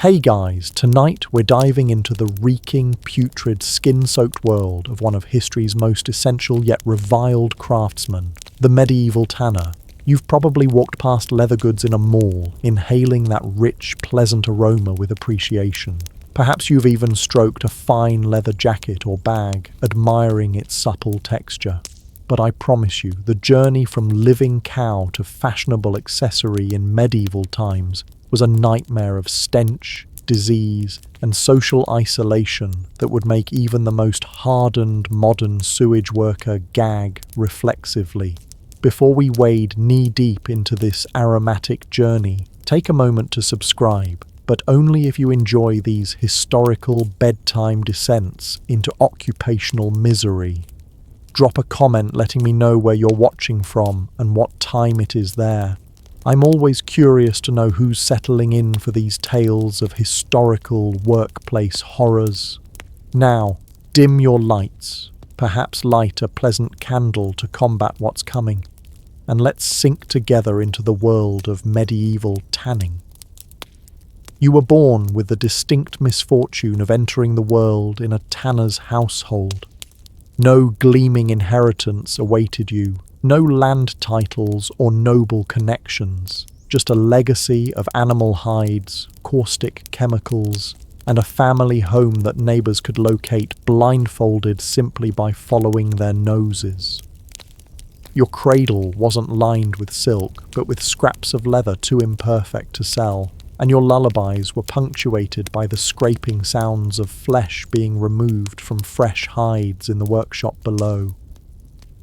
Hey guys, tonight we're diving into the reeking, putrid, skin-soaked world of one of history's most essential yet reviled craftsmen, the medieval tanner. You've probably walked past leather goods in a mall, inhaling that rich, pleasant aroma with appreciation. Perhaps you've even stroked a fine leather jacket or bag, admiring its supple texture. But I promise you, the journey from living cow to fashionable accessory in medieval times was a nightmare of stench, disease, and social isolation that would make even the most hardened modern sewage worker gag reflexively. Before we wade knee-deep into this aromatic journey, take a moment to subscribe, but only if you enjoy these historical bedtime descents into occupational misery. Drop a comment letting me know where you're watching from and what time it is there. I'm always curious to know who's settling in for these tales of historical workplace horrors. Now, dim your lights, perhaps light a pleasant candle to combat what's coming, and let's sink together into the world of medieval tanning. You were born with the distinct misfortune of entering the world in a tanner's household. No gleaming inheritance awaited you. No land titles or noble connections, just a legacy of animal hides, caustic chemicals, and a family home that neighbors could locate blindfolded simply by following their noses. Your cradle wasn't lined with silk, but with scraps of leather too imperfect to sell, and your lullabies were punctuated by the scraping sounds of flesh being removed from fresh hides in the workshop below.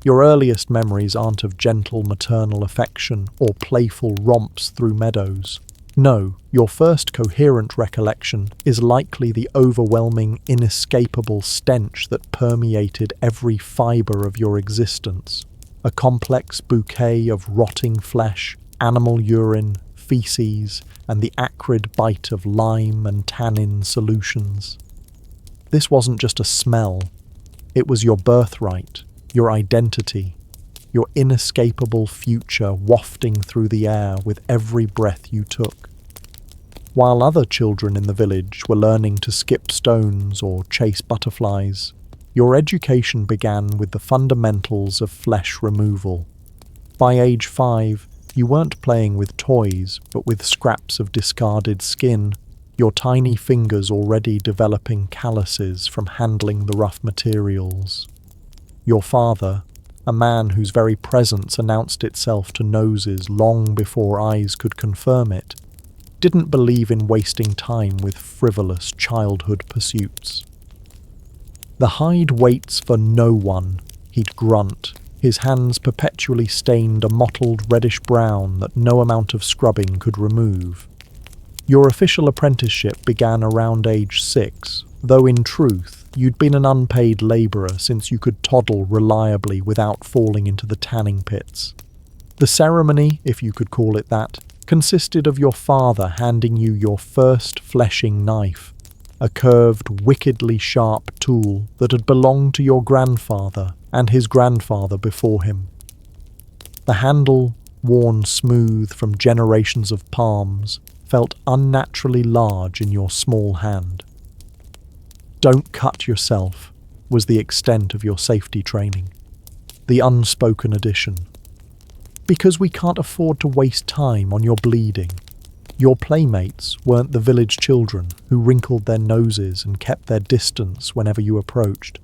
Your earliest memories aren't of gentle maternal affection or playful romps through meadows. No, your first coherent recollection is likely the overwhelming, inescapable stench that permeated every fibre of your existence. A complex bouquet of rotting flesh, animal urine, feces, and the acrid bite of lime and tannin solutions. This wasn't just a smell, it was your birthright. Your identity, your inescapable future wafting through the air with every breath you took. While other children in the village were learning to skip stones or chase butterflies, your education began with the fundamentals of flesh removal. By age 5, you weren't playing with toys, but with scraps of discarded skin, your tiny fingers already developing calluses from handling the rough materials. Your father, a man whose very presence announced itself to noses long before eyes could confirm it, didn't believe in wasting time with frivolous childhood pursuits. The hide waits for no one, he'd grunt, his hands perpetually stained a mottled reddish-brown that no amount of scrubbing could remove. Your official apprenticeship began around age 6, though in truth, you'd been an unpaid labourer since you could toddle reliably without falling into the tanning pits. The ceremony, if you could call it that, consisted of your father handing you your first fleshing knife, a curved, wickedly sharp tool that had belonged to your grandfather and his grandfather before him. The handle, worn smooth from generations of palms, felt unnaturally large in your small hand. Don't cut yourself was the extent of your safety training. The unspoken addition. Because we can't afford to waste time on your bleeding. Your playmates weren't the village children who wrinkled their noses and kept their distance whenever you approached.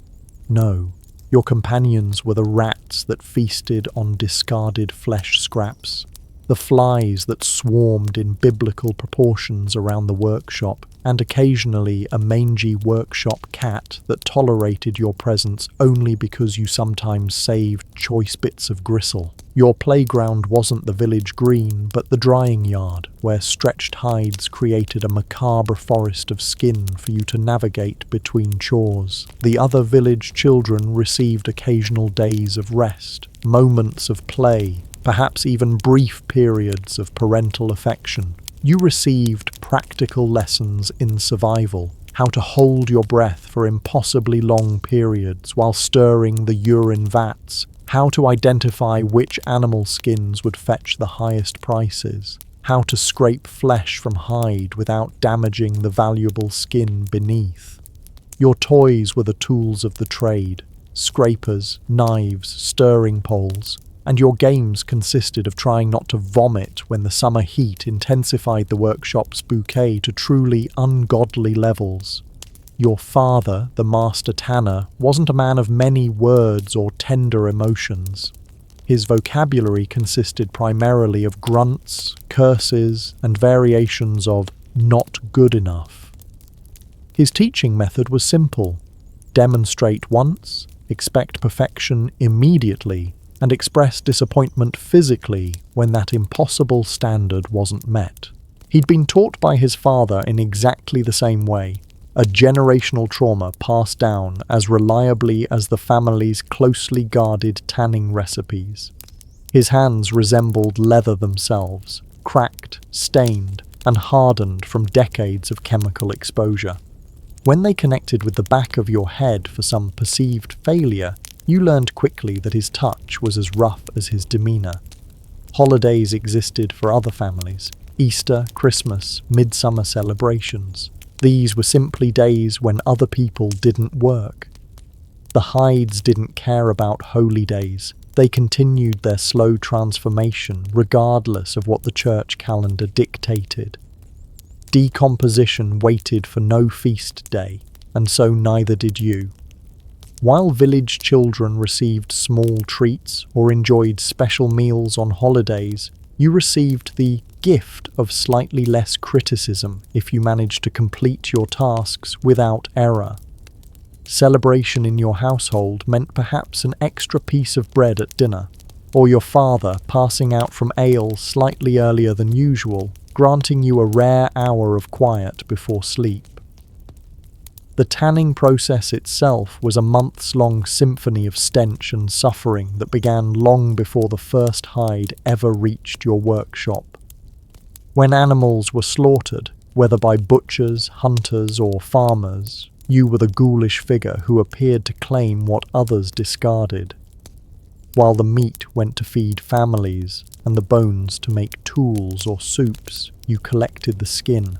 No, your companions were the rats that feasted on discarded flesh scraps, the flies that swarmed in biblical proportions around the workshop, and occasionally a mangy workshop cat that tolerated your presence only because you sometimes saved choice bits of gristle. Your playground wasn't the village green, but the drying yard, where stretched hides created a macabre forest of skin for you to navigate between chores. The other village children received occasional days of rest, moments of play, perhaps even brief periods of parental affection. You received practical lessons in survival, how to hold your breath for impossibly long periods while stirring the urine vats, how to identify which animal skins would fetch the highest prices, how to scrape flesh from hide without damaging the valuable skin beneath. Your toys were the tools of the trade: scrapers, knives, stirring poles, and your games consisted of trying not to vomit when the summer heat intensified the workshop's bouquet to truly ungodly levels. Your father, the master tanner, wasn't a man of many words or tender emotions. His vocabulary consisted primarily of grunts, curses, and variations of "not good enough." His teaching method was simple: demonstrate once, expect perfection immediately, and express disappointment physically when that impossible standard wasn't met. He'd been taught by his father in exactly the same way, a generational trauma passed down as reliably as the family's closely guarded tanning recipes. His hands resembled leather themselves, cracked, stained, and hardened from decades of chemical exposure. When they connected with the back of your head for some perceived failure, you learned quickly that his touch was as rough as his demeanor. Holidays existed for other families: Easter, Christmas, midsummer celebrations. These were simply days when other people didn't work. The Hydes didn't care about holy days. They continued their slow transformation regardless of what the church calendar dictated. Decomposition waited for no feast day, and so neither did you. While village children received small treats or enjoyed special meals on holidays, you received the gift of slightly less criticism if you managed to complete your tasks without error. Celebration in your household meant perhaps an extra piece of bread at dinner, or your father passing out from ale slightly earlier than usual, granting you a rare hour of quiet before sleep. The tanning process itself was a months-long symphony of stench and suffering that began long before the first hide ever reached your workshop. When animals were slaughtered, whether by butchers, hunters, or farmers, you were the ghoulish figure who appeared to claim what others discarded. While the meat went to feed families and the bones to make tools or soups, you collected the skin,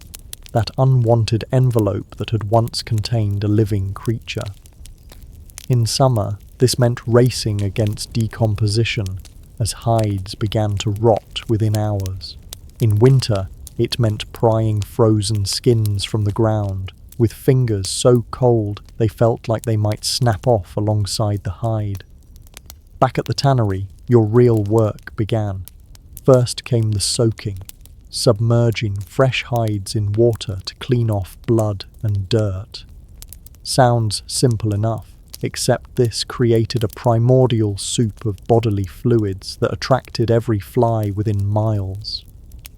that unwanted envelope that had once contained a living creature. In summer, this meant racing against decomposition as hides began to rot within hours. In winter, it meant prying frozen skins from the ground, with fingers so cold they felt like they might snap off alongside the hide. Back at the tannery, your real work began. First came the soaking, submerging fresh hides in water to clean off blood and dirt. Sounds simple enough, except this created a primordial soup of bodily fluids that attracted every fly within miles.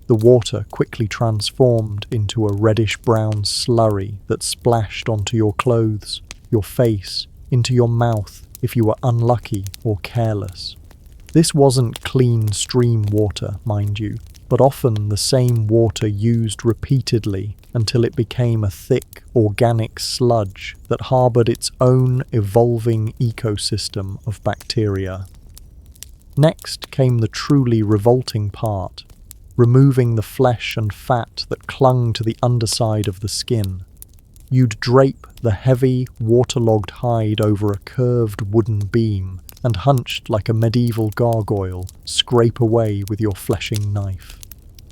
The water quickly transformed into a reddish-brown slurry that splashed onto your clothes, your face, into your mouth if you were unlucky or careless. This wasn't clean stream water, mind you, but often the same water used repeatedly until it became a thick, organic sludge that harbored its own evolving ecosystem of bacteria. Next came the truly revolting part: removing the flesh and fat that clung to the underside of the skin. You'd drape the heavy, waterlogged hide over a curved wooden beam and, hunched like a medieval gargoyle, scrape away with your fleshing knife.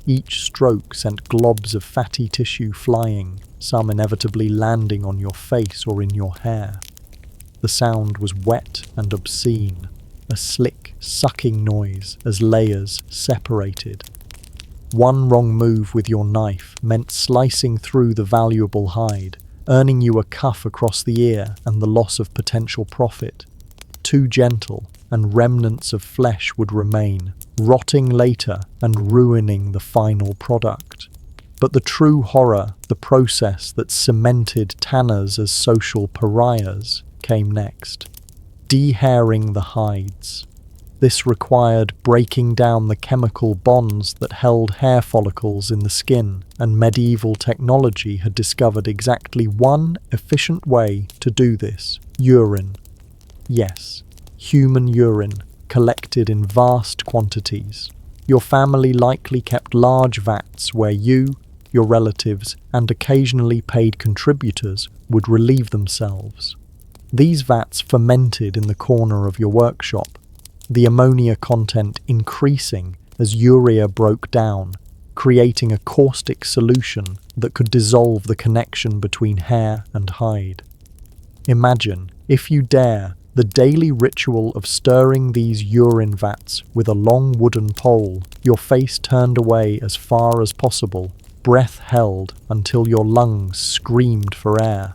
Each stroke sent globs of fatty tissue flying, some inevitably landing on your face or in your hair. The sound was wet and obscene, a slick, sucking noise as layers separated. One wrong move with your knife meant slicing through the valuable hide, earning you a cuff across the ear and the loss of potential profit. Too gentle, and remnants of flesh would remain, rotting later and ruining the final product. But the true horror, the process that cemented tanners as social pariahs, came next: dehairing the hides. This required breaking down the chemical bonds that held hair follicles in the skin, and medieval technology had discovered exactly one efficient way to do this: urine. Yes, human urine, collected in vast quantities. Your family likely kept large vats where you, your relatives, and occasionally paid contributors would relieve themselves. These vats fermented in the corner of your workshop, the ammonia content increasing as urea broke down, creating a caustic solution that could dissolve the connection between hair and hide. Imagine, if you dare, the daily ritual of stirring these urine vats with a long wooden pole, your face turned away as far as possible, breath held until your lungs screamed for air.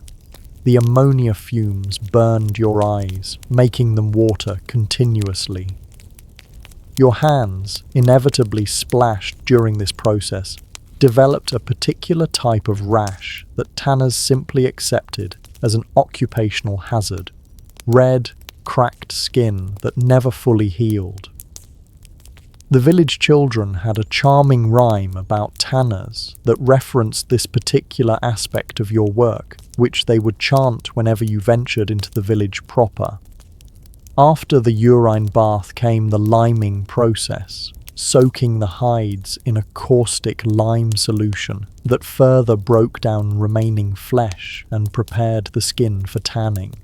The ammonia fumes burned your eyes, making them water continuously. Your hands, inevitably splashed during this process, developed a particular type of rash that tanners simply accepted as an occupational hazard. Red, cracked skin that never fully healed. The village children had a charming rhyme about tanners that referenced this particular aspect of your work, which they would chant whenever you ventured into the village proper. After the urine bath came the liming process, soaking the hides in a caustic lime solution that further broke down remaining flesh and prepared the skin for tanning.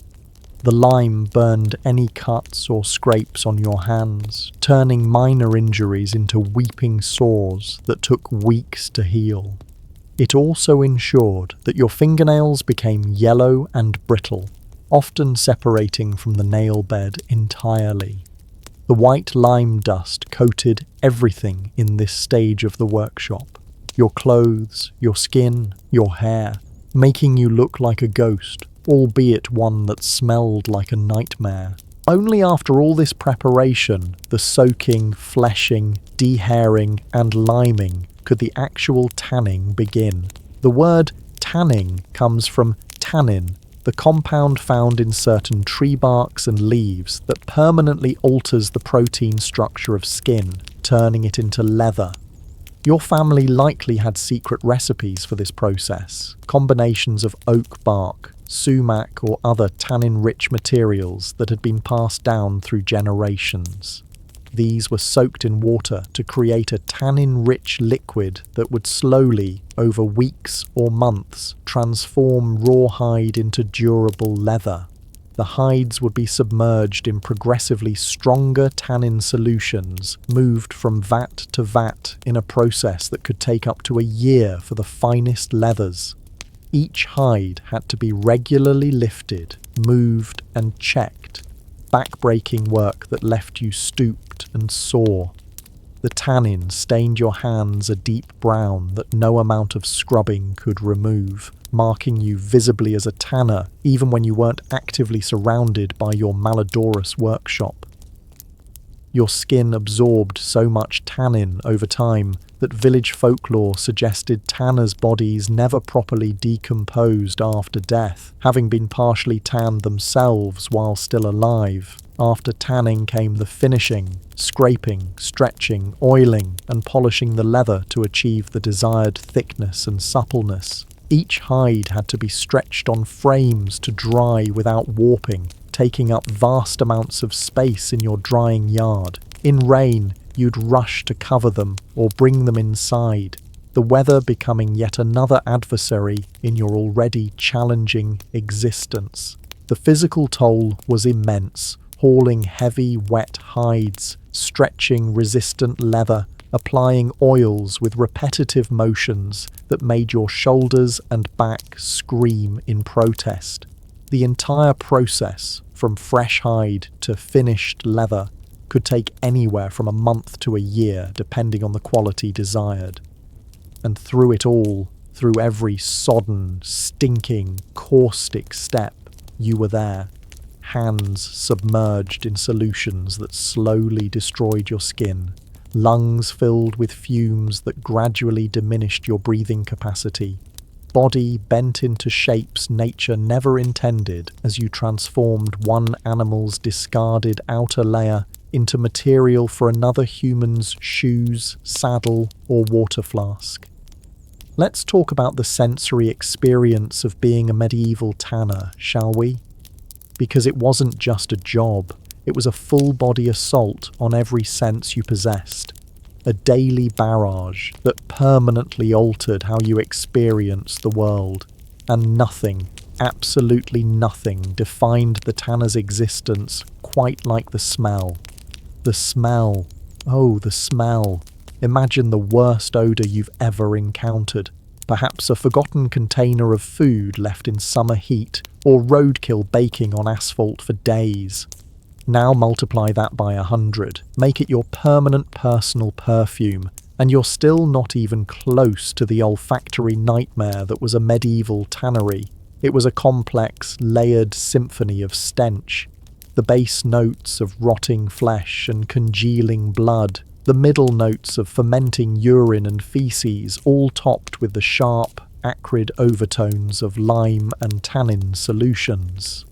The lime burned any cuts or scrapes on your hands, turning minor injuries into weeping sores that took weeks to heal. It also ensured that your fingernails became yellow and brittle, often separating from the nail bed entirely. The white lime dust coated everything in this stage of the workshop. Your clothes, your skin, your hair, making you look like a ghost, albeit one that smelled like a nightmare. Only after all this preparation, the soaking, fleshing, dehairing, and liming, could the actual tanning begin. The word tanning comes from tannin, the compound found in certain tree barks and leaves that permanently alters the protein structure of skin, turning it into leather. Your family likely had secret recipes for this process, combinations of oak bark, sumac, or other tannin-rich materials that had been passed down through generations. These were soaked in water to create a tannin-rich liquid that would slowly, over weeks or months, transform rawhide into durable leather. The hides would be submerged in progressively stronger tannin solutions, moved from vat to vat in a process that could take up to a year for the finest leathers. Each hide had to be regularly lifted, moved, and checked, back-breaking work that left you stooped and sore. The tannin stained your hands a deep brown that no amount of scrubbing could remove, marking you visibly as a tanner even when you weren't actively surrounded by your malodorous workshop. Your skin absorbed so much tannin over time that village folklore suggested tanners' bodies never properly decomposed after death, having been partially tanned themselves while still alive. After tanning came the finishing, scraping, stretching, oiling, and polishing the leather to achieve the desired thickness and suppleness. Each hide had to be stretched on frames to dry without warping, taking up vast amounts of space in your drying yard. In rain, you'd rush to cover them or bring them inside, the weather becoming yet another adversary in your already challenging existence. The physical toll was immense, hauling heavy, wet hides, stretching resistant leather, applying oils with repetitive motions that made your shoulders and back scream in protest. The entire process, from fresh hide to finished leather, could take anywhere from a month to a year, depending on the quality desired. And through it all, through every sodden, stinking, caustic step, you were there, hands submerged in solutions that slowly destroyed your skin, lungs filled with fumes that gradually diminished your breathing capacity, body bent into shapes nature never intended as you transformed one animal's discarded outer layer into material for another human's shoes, saddle, or water flask. Let's talk about the sensory experience of being a medieval tanner, shall we? Because it wasn't just a job, it was a full-body assault on every sense you possessed. a daily barrage that permanently altered how you experienced the world, and nothing, absolutely nothing, defined the tanner's existence quite like the smell. The smell. Oh, the smell. Imagine the worst odour you've ever encountered. Perhaps a forgotten container of food left in summer heat, or roadkill baking on asphalt for days. Now multiply that by 100, make it your permanent personal perfume, and you're still not even close to the olfactory nightmare that was a medieval tannery. It was a complex, layered symphony of stench. The bass notes of rotting flesh and congealing blood, the middle notes of fermenting urine and feces, all topped with the sharp, acrid overtones of lime and tannin solutions.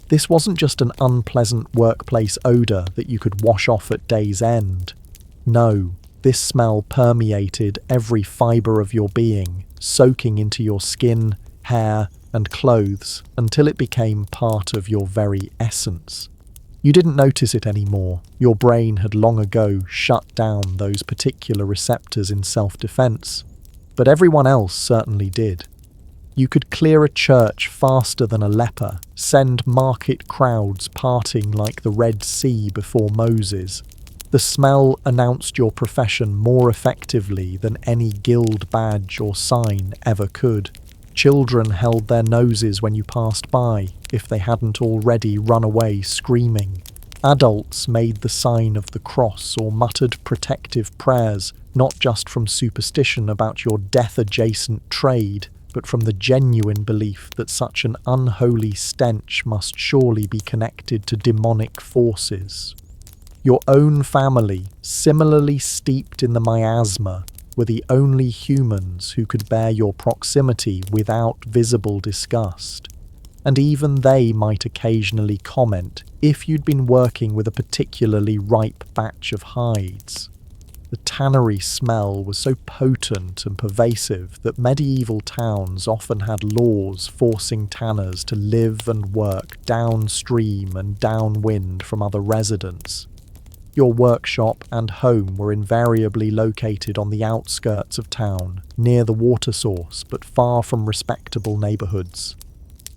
This wasn't just an unpleasant workplace odour that you could wash off at day's end. No, this smell permeated every fibre of your being, soaking into your skin, hair, and clothes until it became part of your very essence. You didn't notice it anymore. Your brain had long ago shut down those particular receptors in self-defense, but everyone else certainly did. You could clear a church faster than a leper, send market crowds parting like the Red Sea before Moses. The smell announced your profession more effectively than any guild badge or sign ever could. Children held their noses when you passed by, if they hadn't already run away screaming. Adults made the sign of the cross or muttered protective prayers, not just from superstition about your death-adjacent trade, but from the genuine belief that such an unholy stench must surely be connected to demonic forces. Your own family, similarly steeped in the miasma, were the only humans who could bear your proximity without visible disgust. And even they might occasionally comment if you'd been working with a particularly ripe batch of hides. The tannery smell was so potent and pervasive that medieval towns often had laws forcing tanners to live and work downstream and downwind from other residents. Your workshop and home were invariably located on the outskirts of town, near the water source but far from respectable neighbourhoods.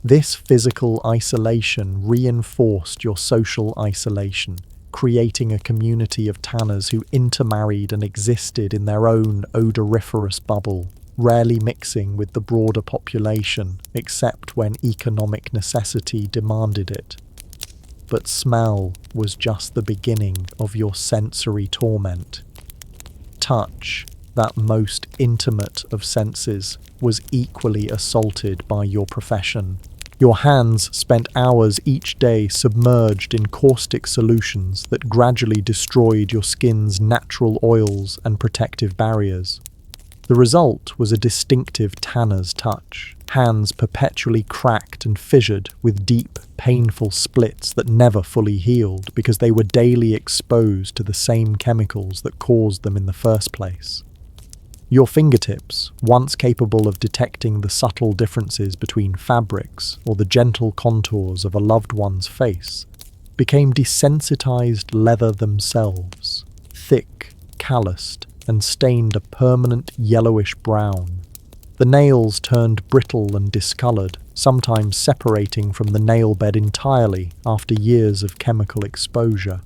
This physical isolation reinforced your social isolation, creating a community of tanners who intermarried and existed in their own odoriferous bubble, rarely mixing with the broader population except when economic necessity demanded it. But smell was just the beginning of your sensory torment. Touch, that most intimate of senses, was equally assaulted by your profession. Your hands spent hours each day submerged in caustic solutions that gradually destroyed your skin's natural oils and protective barriers. The result was a distinctive tanner's touch, hands perpetually cracked and fissured with deep, painful splits that never fully healed because they were daily exposed to the same chemicals that caused them in the first place. Your fingertips, once capable of detecting the subtle differences between fabrics or the gentle contours of a loved one's face, became desensitized leather themselves, thick, calloused, and stained a permanent yellowish brown. The nails turned brittle and discoloured, sometimes separating from the nail bed entirely after years of chemical exposure.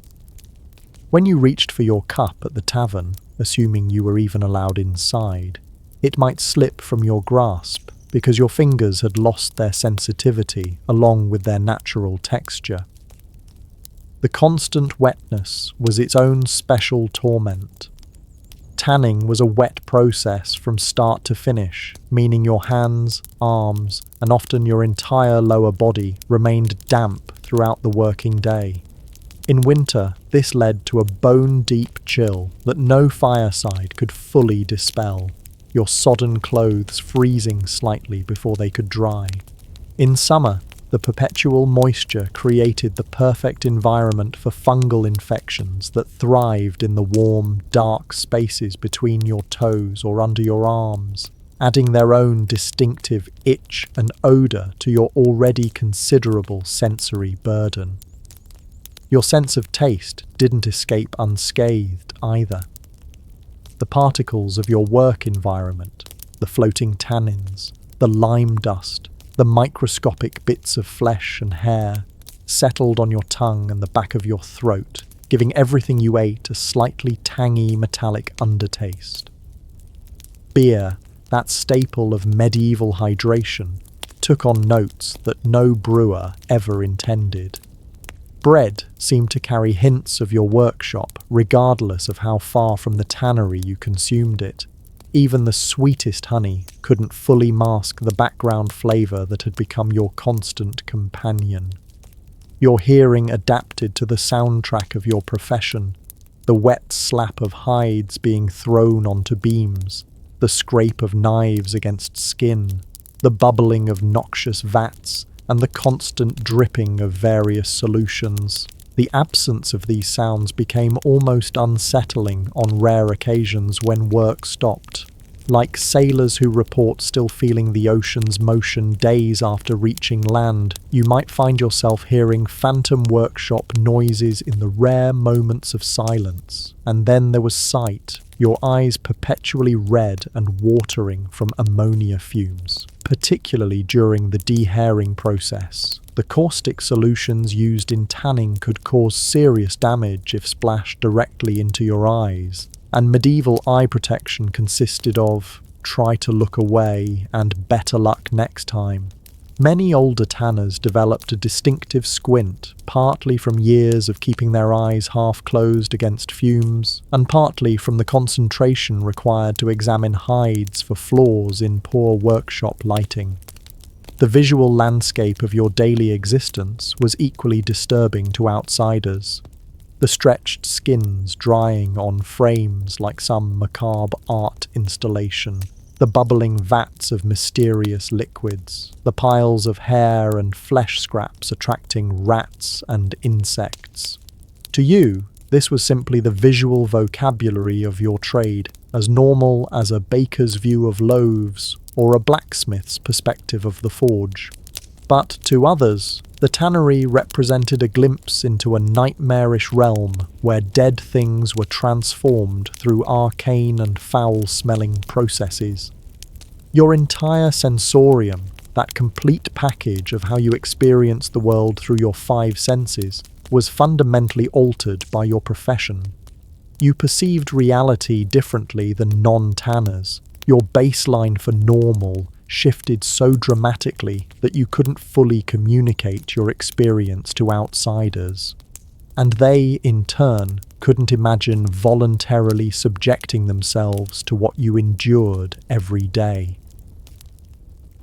When you reached for your cup at the tavern, assuming you were even allowed inside, it might slip from your grasp because your fingers had lost their sensitivity along with their natural texture. The constant wetness was its own special torment. Tanning was a wet process from start to finish, meaning your hands, arms, and often your entire lower body remained damp throughout the working day. In winter, this led to a bone-deep chill that no fireside could fully dispel, your sodden clothes freezing slightly before they could dry. In summer, the perpetual moisture created the perfect environment for fungal infections that thrived in the warm, dark spaces between your toes or under your arms, adding their own distinctive itch and odour to your already considerable sensory burden. Your sense of taste didn't escape unscathed either. the particles of your work environment, the floating tannins, the lime dust, the microscopic bits of flesh and hair, settled on your tongue and the back of your throat, giving everything you ate a slightly tangy metallic undertaste. Beer, that staple of medieval hydration, took on notes that no brewer ever intended. Bread seemed to carry hints of your workshop, regardless of how far from the tannery you consumed it. Even the sweetest honey couldn't fully mask the background flavour that had become your constant companion. Your hearing adapted to the soundtrack of your profession, the wet slap of hides being thrown onto beams, the scrape of knives against skin, the bubbling of noxious vats, and the constant dripping of various solutions. The absence of these sounds became almost unsettling on rare occasions when work stopped. Like sailors who report still feeling the ocean's motion days after reaching land, you might find yourself hearing phantom workshop noises in the rare moments of silence. And then there was sight, your eyes perpetually red and watering from ammonia fumes, particularly during the dehairing process. The caustic solutions used in tanning could cause serious damage if splashed directly into your eyes, and medieval eye protection consisted of "try to look away" and "better luck next time." Many older tanners developed a distinctive squint, partly from years of keeping their eyes half closed against fumes, and partly from the concentration required to examine hides for flaws in poor workshop lighting. The visual landscape of your daily existence was equally disturbing to outsiders. The stretched skins drying on frames like some macabre art installation, the bubbling vats of mysterious liquids, the piles of hair and flesh scraps attracting rats and insects. To you, this was simply the visual vocabulary of your trade, as normal as a baker's view of loaves or a blacksmith's perspective of the forge. But to others, the tannery represented a glimpse into a nightmarish realm where dead things were transformed through arcane and foul-smelling processes. Your entire sensorium, that complete package of how you experience the world through your five senses, was fundamentally altered by your profession. You perceived reality differently than non-tanners. Your baseline for normal shifted so dramatically that you couldn't fully communicate your experience to outsiders. And they, in turn, couldn't imagine voluntarily subjecting themselves to what you endured every day.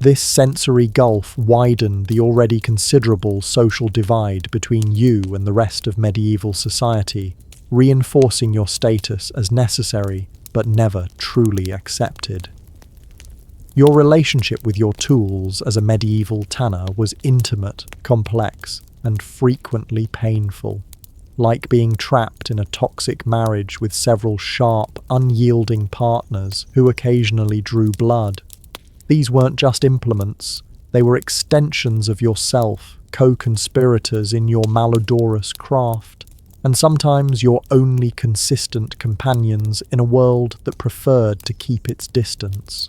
This sensory gulf widened the already considerable social divide between you and the rest of medieval society, reinforcing your status as necessary but never truly accepted. Your relationship with your tools as a medieval tanner was intimate, complex, and frequently painful, like being trapped in a toxic marriage with several sharp, unyielding partners who occasionally drew blood. These weren't just implements, they were extensions of yourself, co-conspirators in your malodorous craft, and sometimes your only consistent companions in a world that preferred to keep its distance.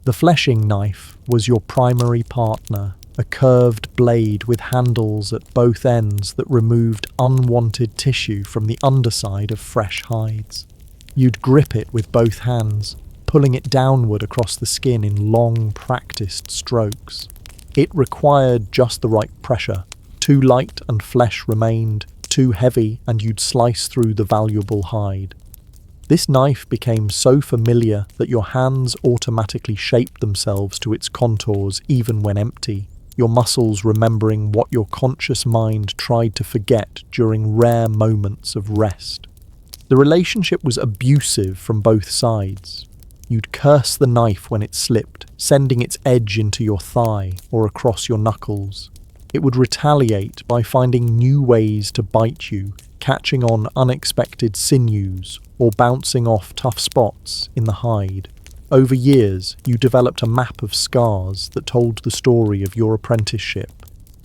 The fleshing knife was your primary partner, a curved blade with handles at both ends that removed unwanted tissue from the underside of fresh hides. You'd grip it with both hands, pulling it downward across the skin in long, practiced strokes. It required just the right pressure. Too light and flesh remained, too heavy and you'd slice through the valuable hide. This knife became so familiar that your hands automatically shaped themselves to its contours even when empty, your muscles remembering what your conscious mind tried to forget during rare moments of rest. The relationship was abusive from both sides. You'd curse the knife when it slipped, sending its edge into your thigh or across your knuckles. It would retaliate by finding new ways to bite you, catching on unexpected sinews or bouncing off tough spots in the hide. Over years, you developed a map of scars that told the story of your apprenticeship.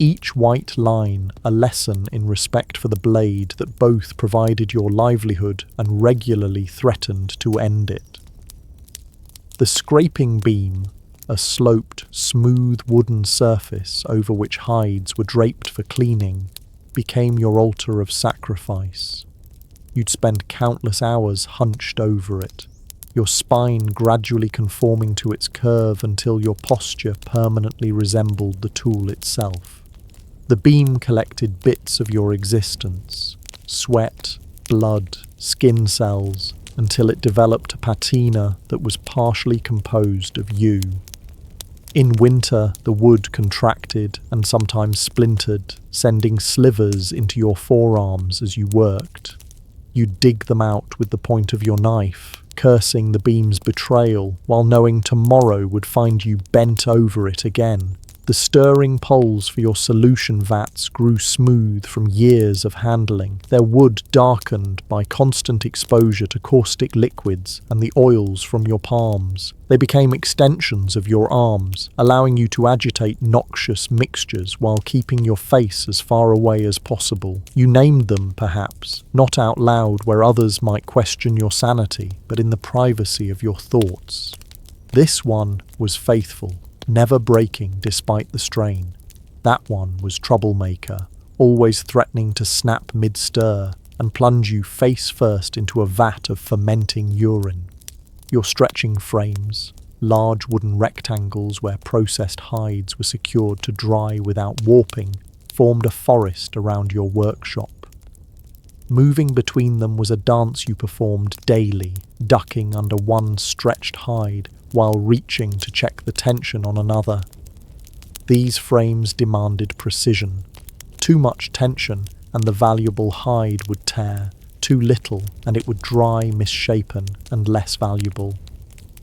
each white line a lesson in respect for the blade that both provided your livelihood and regularly threatened to end it. The scraping beam, a sloped, smooth wooden surface over which hides were draped for cleaning, became your altar of sacrifice. You'd spend countless hours hunched over it, your spine gradually conforming to its curve until your posture permanently resembled the tool itself. The beam collected bits of your existence, sweat, blood, skin cells, until it developed a patina that was partially composed of you. In winter, the wood contracted and sometimes splintered, sending slivers into your forearms as you worked. You'd dig them out with the point of your knife, cursing the beam's betrayal, while knowing tomorrow would find you bent over it again. The stirring poles for your solution vats grew smooth from years of handling, their wood darkened by constant exposure to caustic liquids and the oils from your palms. They became extensions of your arms, allowing you to agitate noxious mixtures while keeping your face as far away as possible. You named them, perhaps, not out loud where others might question your sanity, but in the privacy of your thoughts. This one was faithful, never breaking despite the strain. That one was troublemaker, always threatening to snap mid-stir and plunge you face first into a vat of fermenting urine. Your stretching frames, large wooden rectangles where processed hides were secured to dry without warping, formed a forest around your workshop. Moving between them was a dance you performed daily, ducking under one stretched hide while reaching to check the tension on another. These frames demanded precision. Too much tension and the valuable hide would tear, too little and it would dry misshapen and less valuable.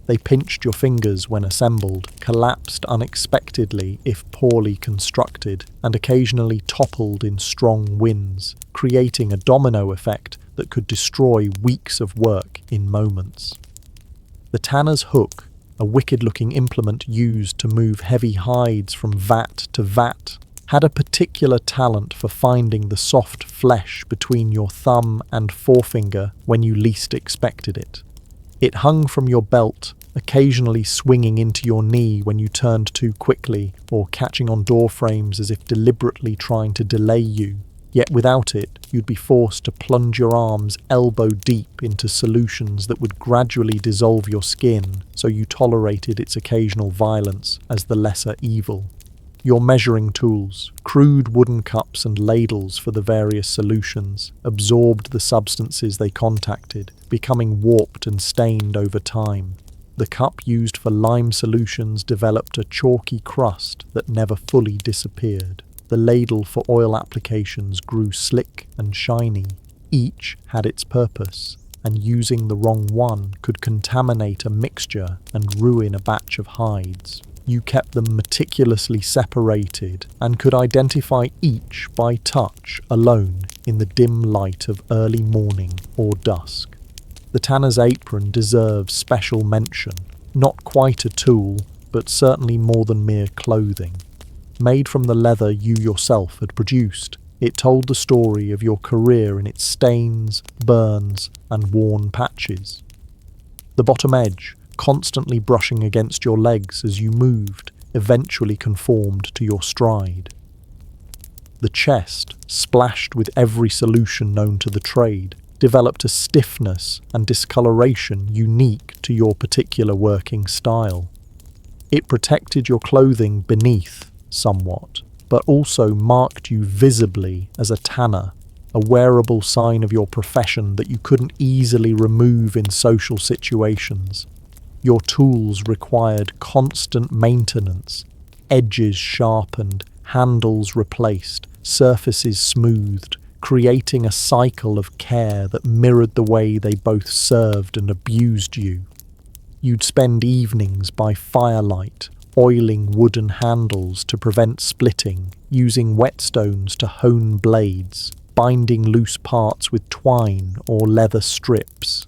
They pinched your fingers when assembled, collapsed unexpectedly if poorly constructed, and occasionally toppled in strong winds, creating a domino effect that could destroy weeks of work in moments. The tanner's hook, a wicked-looking implement used to move heavy hides from vat to vat, had a particular talent for finding the soft flesh between your thumb and forefinger when you least expected it. It hung from your belt, occasionally swinging into your knee when you turned too quickly or catching on door frames as if deliberately trying to delay you. Yet without it, you'd be forced to plunge your arms elbow deep into solutions that would gradually dissolve your skin, so you tolerated its occasional violence as the lesser evil. Your measuring tools, crude wooden cups and ladles for the various solutions, absorbed the substances they contacted, becoming warped and stained over time. The cup used for lime solutions developed a chalky crust that never fully disappeared. The ladle for oil applications grew slick and shiny. Each had its purpose, and using the wrong one could contaminate a mixture and ruin a batch of hides. You kept them meticulously separated and could identify each by touch alone in the dim light of early morning or dusk. The tanner's apron deserves special mention. Not quite a tool, but certainly more than mere clothing. Made from the leather you yourself had produced, it told the story of your career in its stains, burns, and worn patches. The bottom edge, constantly brushing against your legs as you moved, eventually conformed to your stride. The chest, splashed with every solution known to the trade, developed a stiffness and discoloration unique to your particular working style. It protected your clothing beneath, somewhat, but also marked you visibly as a tanner, a wearable sign of your profession that you couldn't easily remove in social situations. Your tools required constant maintenance, edges sharpened, handles replaced, surfaces smoothed, creating a cycle of care that mirrored the way they both served and abused you. You'd spend evenings by firelight, oiling wooden handles to prevent splitting, using whetstones to hone blades, binding loose parts with twine or leather strips.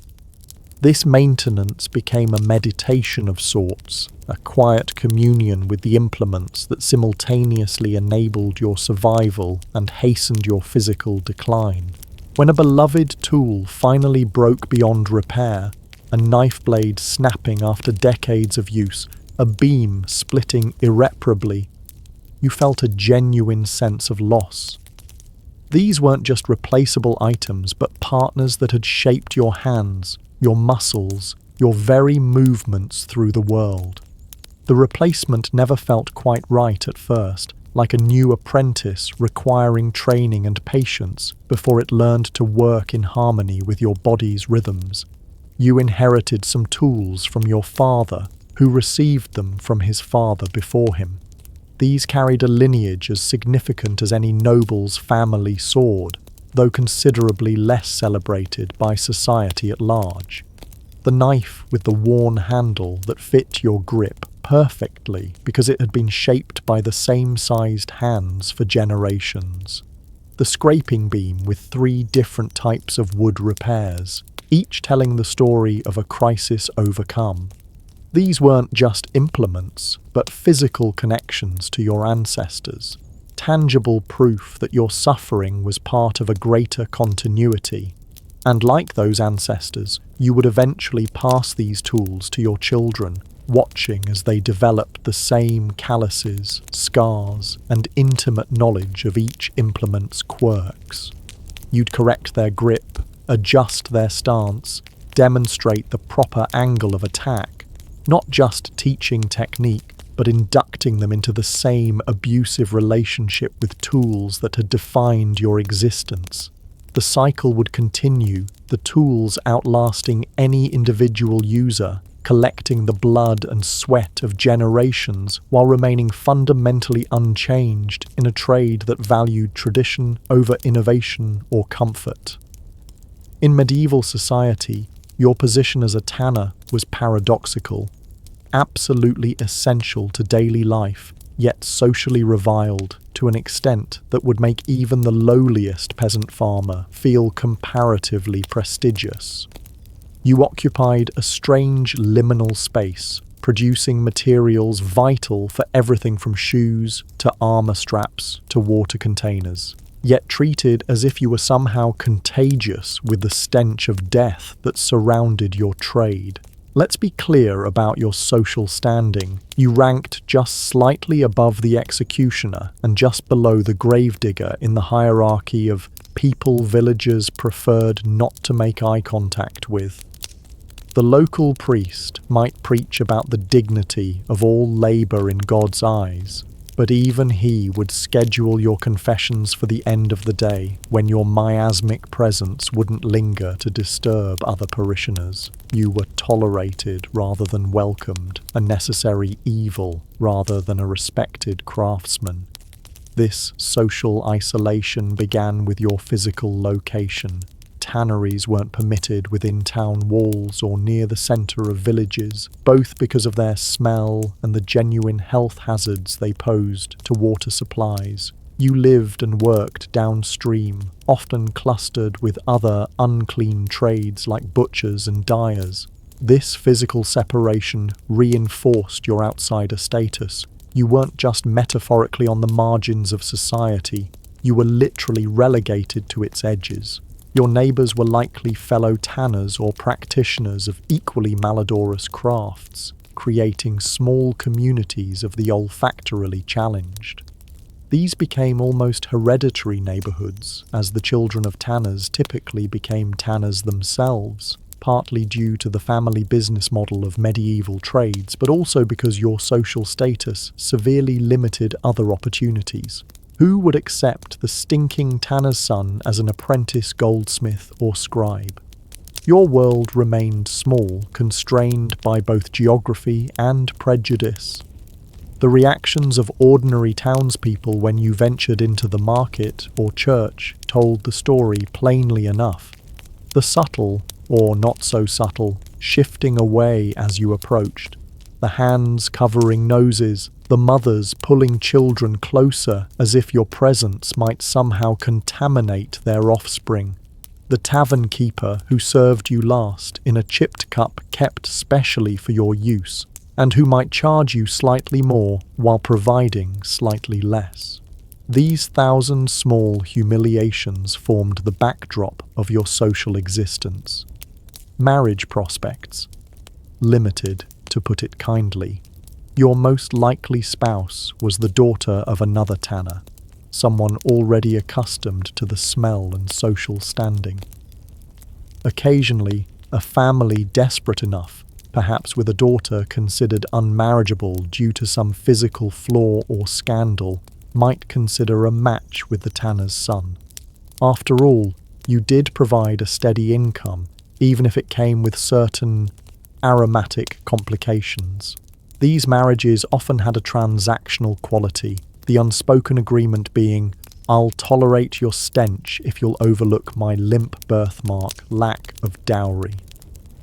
This maintenance became a meditation of sorts, a quiet communion with the implements that simultaneously enabled your survival and hastened your physical decline. When a beloved tool finally broke beyond repair, a knife blade snapping after decades of use, a beam splitting irreparably, you felt a genuine sense of loss. These weren't just replaceable items, but partners that had shaped your hands, your muscles, your very movements through the world. The replacement never felt quite right at first, like a new apprentice requiring training and patience before it learned to work in harmony with your body's rhythms. You inherited some tools from your father, who received them from his father before him. These carried a lineage as significant as any noble's family sword, though considerably less celebrated by society at large. The knife with the worn handle that fit your grip perfectly because it had been shaped by the same-sized hands for generations. The scraping beam with 3 different types of wood repairs, each telling the story of a crisis overcome. These weren't just implements, but physical connections to your ancestors, tangible proof that your suffering was part of a greater continuity. And like those ancestors, you would eventually pass these tools to your children, watching as they developed the same calluses, scars, and intimate knowledge of each implement's quirks. You'd correct their grip, adjust their stance, demonstrate the proper angle of attack, not just teaching technique, but inducting them into the same abusive relationship with tools that had defined your existence. The cycle would continue, the tools outlasting any individual user, collecting the blood and sweat of generations while remaining fundamentally unchanged in a trade that valued tradition over innovation or comfort. In medieval society, your position as a tanner was paradoxical, absolutely essential to daily life, yet socially reviled to an extent that would make even the lowliest peasant farmer feel comparatively prestigious. You occupied a strange liminal space, producing materials vital for everything from shoes to armor straps to water containers, yet treated as if you were somehow contagious with the stench of death that surrounded your trade. Let's be clear about your social standing. You ranked just slightly above the executioner and just below the gravedigger in the hierarchy of people villagers preferred not to make eye contact with. The local priest might preach about the dignity of all labor in God's eyes, but even he would schedule your confessions for the end of the day, when your miasmic presence wouldn't linger to disturb other parishioners. You were tolerated rather than welcomed, a necessary evil rather than a respected craftsman. This social isolation began with your physical location. Tanneries weren't permitted within town walls or near the centre of villages, both because of their smell and the genuine health hazards they posed to water supplies. You lived and worked downstream, often clustered with other unclean trades like butchers and dyers. This physical separation reinforced your outsider status. You weren't just metaphorically on the margins of society, you were literally relegated to its edges. Your neighbours were likely fellow tanners or practitioners of equally malodorous crafts, creating small communities of the olfactorily challenged. These became almost hereditary neighbourhoods, as the children of tanners typically became tanners themselves, partly due to the family business model of medieval trades, but also because your social status severely limited other opportunities. Who would accept the stinking tanner's son as an apprentice goldsmith or scribe? Your world remained small, constrained by both geography and prejudice. The reactions of ordinary townspeople when you ventured into the market or church told the story plainly enough. The subtle, or not so subtle, shifting away as you approached. The hands covering noses, the mothers pulling children closer as if your presence might somehow contaminate their offspring. the tavern keeper who served you last in a chipped cup kept specially for your use, and who might charge you slightly more while providing slightly less. These 1,000 small humiliations formed the backdrop of your social existence. Marriage prospects. Limited, to put it kindly. Your most likely spouse was the daughter of another tanner, someone already accustomed to the smell and social standing. Occasionally, a family desperate enough, perhaps with a daughter considered unmarriageable due to some physical flaw or scandal, might consider a match with the tanner's son. After all, you did provide a steady income, even if it came with certain aromatic complications. These marriages often had a transactional quality, the unspoken agreement being, "I'll tolerate your stench if you'll overlook my limp birthmark lack of dowry."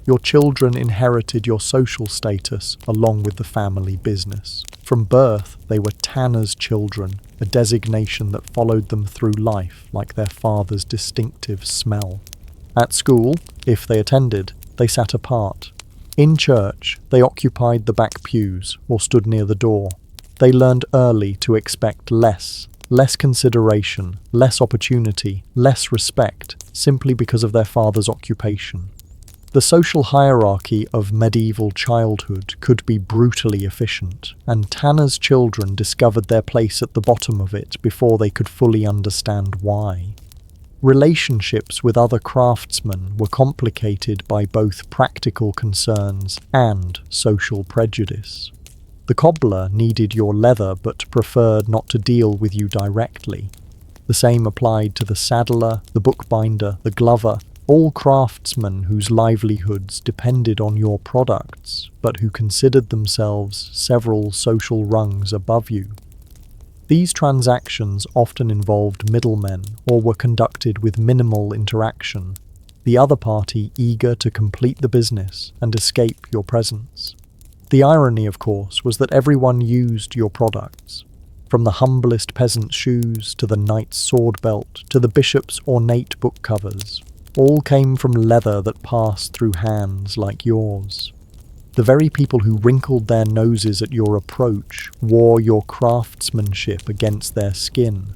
Your children inherited your social status along with the family business. From birth, they were tanner's children, a designation that followed them through life like their father's distinctive smell. At school, if they attended, they sat apart. In church, they occupied the back pews or stood near the door. They learned early to expect less consideration, less opportunity, less respect, simply because of their father's occupation. The social hierarchy of medieval childhood could be brutally efficient, and Tanner's children discovered their place at the bottom of it before they could fully understand why. Relationships with other craftsmen were complicated by both practical concerns and social prejudice. The cobbler needed your leather but preferred not to deal with you directly. The same applied to the saddler, the bookbinder, the glover, all craftsmen whose livelihoods depended on your products, but who considered themselves several social rungs above you. These transactions often involved middlemen or were conducted with minimal interaction, the other party eager to complete the business and escape your presence. The irony, of course, was that everyone used your products, from the humblest peasant's shoes to the knight's sword belt to the bishop's ornate book covers. All came from leather that passed through hands like yours. The very people who wrinkled their noses at your approach wore your craftsmanship against their skin.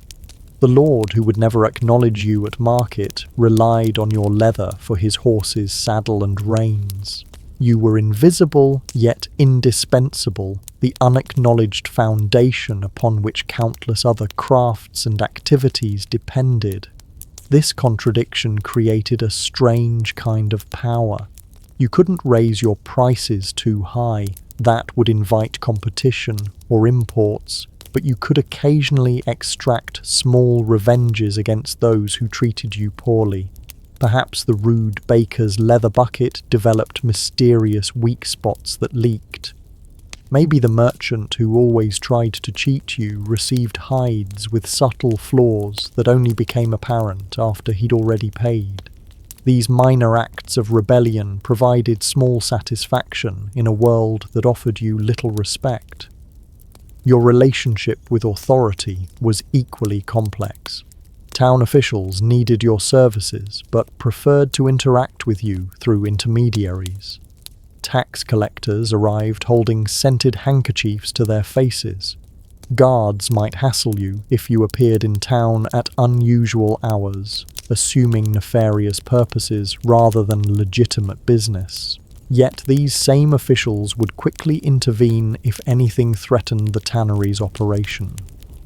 The lord who would never acknowledge you at market relied on your leather for his horse's saddle and reins. You were invisible, yet indispensable, the unacknowledged foundation upon which countless other crafts and activities depended. This contradiction created a strange kind of power. You couldn't raise your prices too high, that would invite competition or imports, but you could occasionally extract small revenges against those who treated you poorly. Perhaps the rude baker's leather bucket developed mysterious weak spots that leaked. Maybe the merchant who always tried to cheat you received hides with subtle flaws that only became apparent after he'd already paid. These minor acts of rebellion provided small satisfaction in a world that offered you little respect. Your relationship with authority was equally complex. Town officials needed your services but preferred to interact with you through intermediaries. Tax collectors arrived holding scented handkerchiefs to their faces. Guards might hassle you if you appeared in town at unusual hours, assuming nefarious purposes rather than legitimate business. Yet these same officials would quickly intervene if anything threatened the tannery's operation.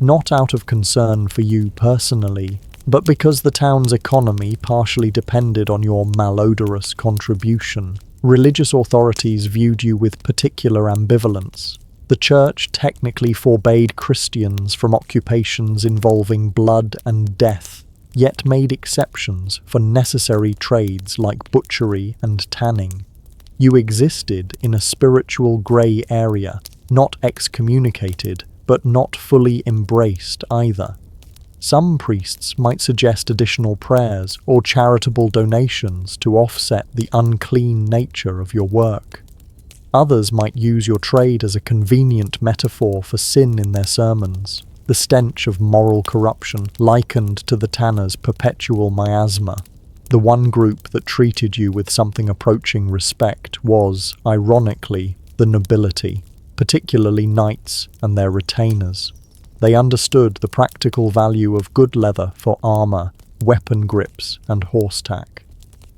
Not out of concern for you personally, but because the town's economy partially depended on your malodorous contribution. Religious authorities viewed you with particular ambivalence. The church technically forbade Christians from occupations involving blood and death, yet made exceptions for necessary trades like butchery and tanning. You existed in a spiritual grey area, not excommunicated, but not fully embraced either. Some priests might suggest additional prayers or charitable donations to offset the unclean nature of your work. Others might use your trade as a convenient metaphor for sin in their sermons, the stench of moral corruption likened to the tanner's perpetual miasma. The one group that treated you with something approaching respect was, ironically, the nobility, particularly knights and their retainers. They understood the practical value of good leather for armor, weapon grips, and horse tack.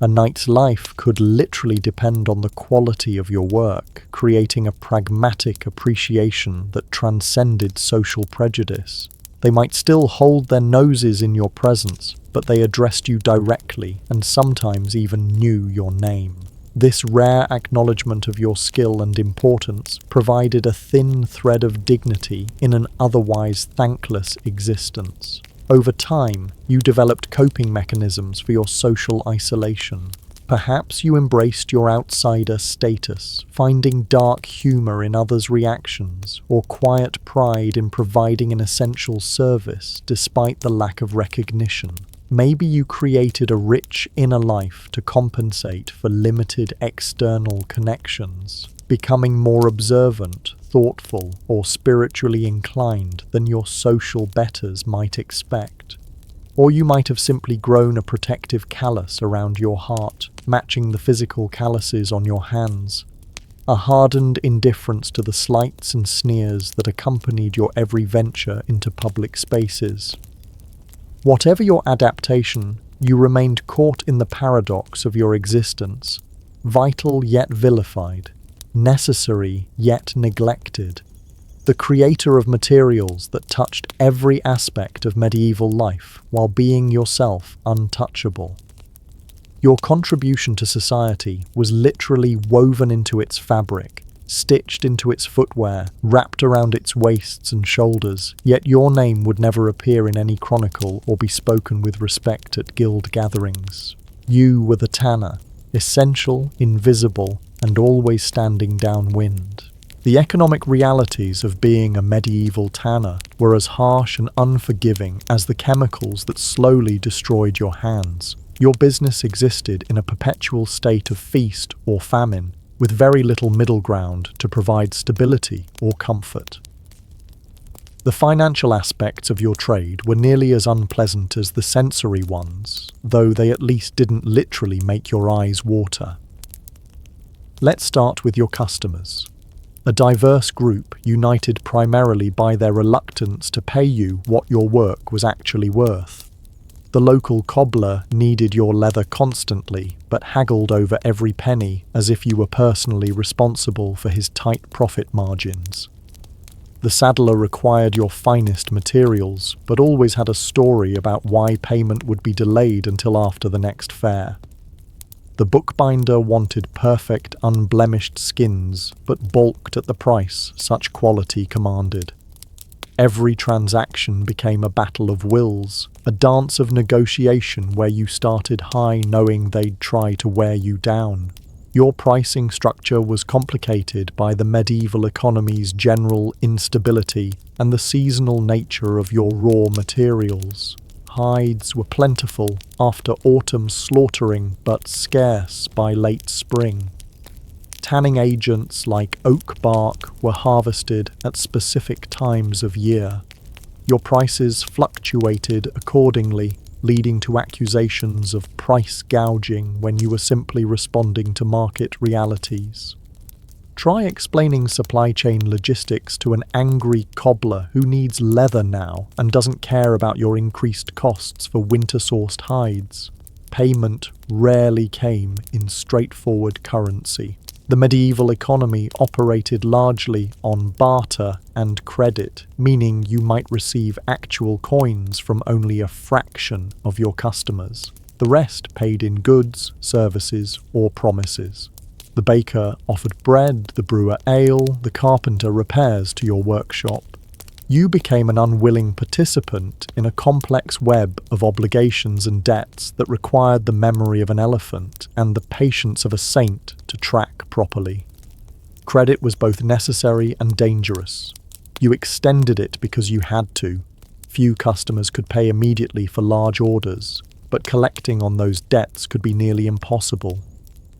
A knight's life could literally depend on the quality of your work, creating a pragmatic appreciation that transcended social prejudice. They might still hold their noses in your presence, but they addressed you directly and sometimes even knew your name. This rare acknowledgement of your skill and importance provided a thin thread of dignity in an otherwise thankless existence. Over time, you developed coping mechanisms for your social isolation. Perhaps you embraced your outsider status, finding dark humor in others' reactions, or quiet pride in providing an essential service despite the lack of recognition. Maybe you created a rich inner life to compensate for limited external connections, becoming more observant, thoughtful, or spiritually inclined than your social betters might expect. Or you might have simply grown a protective callus around your heart, matching the physical calluses on your hands. A hardened indifference to the slights and sneers that accompanied your every venture into public spaces. Whatever your adaptation, you remained caught in the paradox of your existence, vital yet vilified, necessary yet neglected. The creator of materials that touched every aspect of medieval life while being yourself untouchable. Your contribution to society was literally woven into its fabric, stitched into its footwear, wrapped around its waists and shoulders, yet your name would never appear in any chronicle or be spoken with respect at guild gatherings. You were the tanner, essential, invisible, and always standing downwind. The economic realities of being a medieval tanner were as harsh and unforgiving as the chemicals that slowly destroyed your hands. Your business existed in a perpetual state of feast or famine, with very little middle ground to provide stability or comfort. The financial aspects of your trade were nearly as unpleasant as the sensory ones, though they at least didn't literally make your eyes water. Let's start with your customers. A diverse group united primarily by their reluctance to pay you what your work was actually worth. The local cobbler needed your leather constantly, but haggled over every penny as if you were personally responsible for his tight profit margins. The saddler required your finest materials, but always had a story about why payment would be delayed until after the next fair. The bookbinder wanted perfect, unblemished skins, but balked at the price such quality commanded. Every transaction became a battle of wills, a dance of negotiation where you started high knowing they'd try to wear you down. Your pricing structure was complicated by the medieval economy's general instability and the seasonal nature of your raw materials. Hides were plentiful after autumn slaughtering, but scarce by late spring. Tanning agents like oak bark were harvested at specific times of year. Your prices fluctuated accordingly, leading to accusations of price gouging when you were simply responding to market realities. Try explaining supply chain logistics to an angry cobbler who needs leather now and doesn't care about your increased costs for winter-sourced hides. Payment rarely came in straightforward currency. The medieval economy operated largely on barter and credit, meaning you might receive actual coins from only a fraction of your customers. The rest paid in goods, services, or promises. The baker offered bread, the brewer ale, the carpenter repairs to your workshop. You became an unwilling participant in a complex web of obligations and debts that required the memory of an elephant and the patience of a saint to track properly. Credit was both necessary and dangerous. You extended it because you had to. Few customers could pay immediately for large orders, but collecting on those debts could be nearly impossible.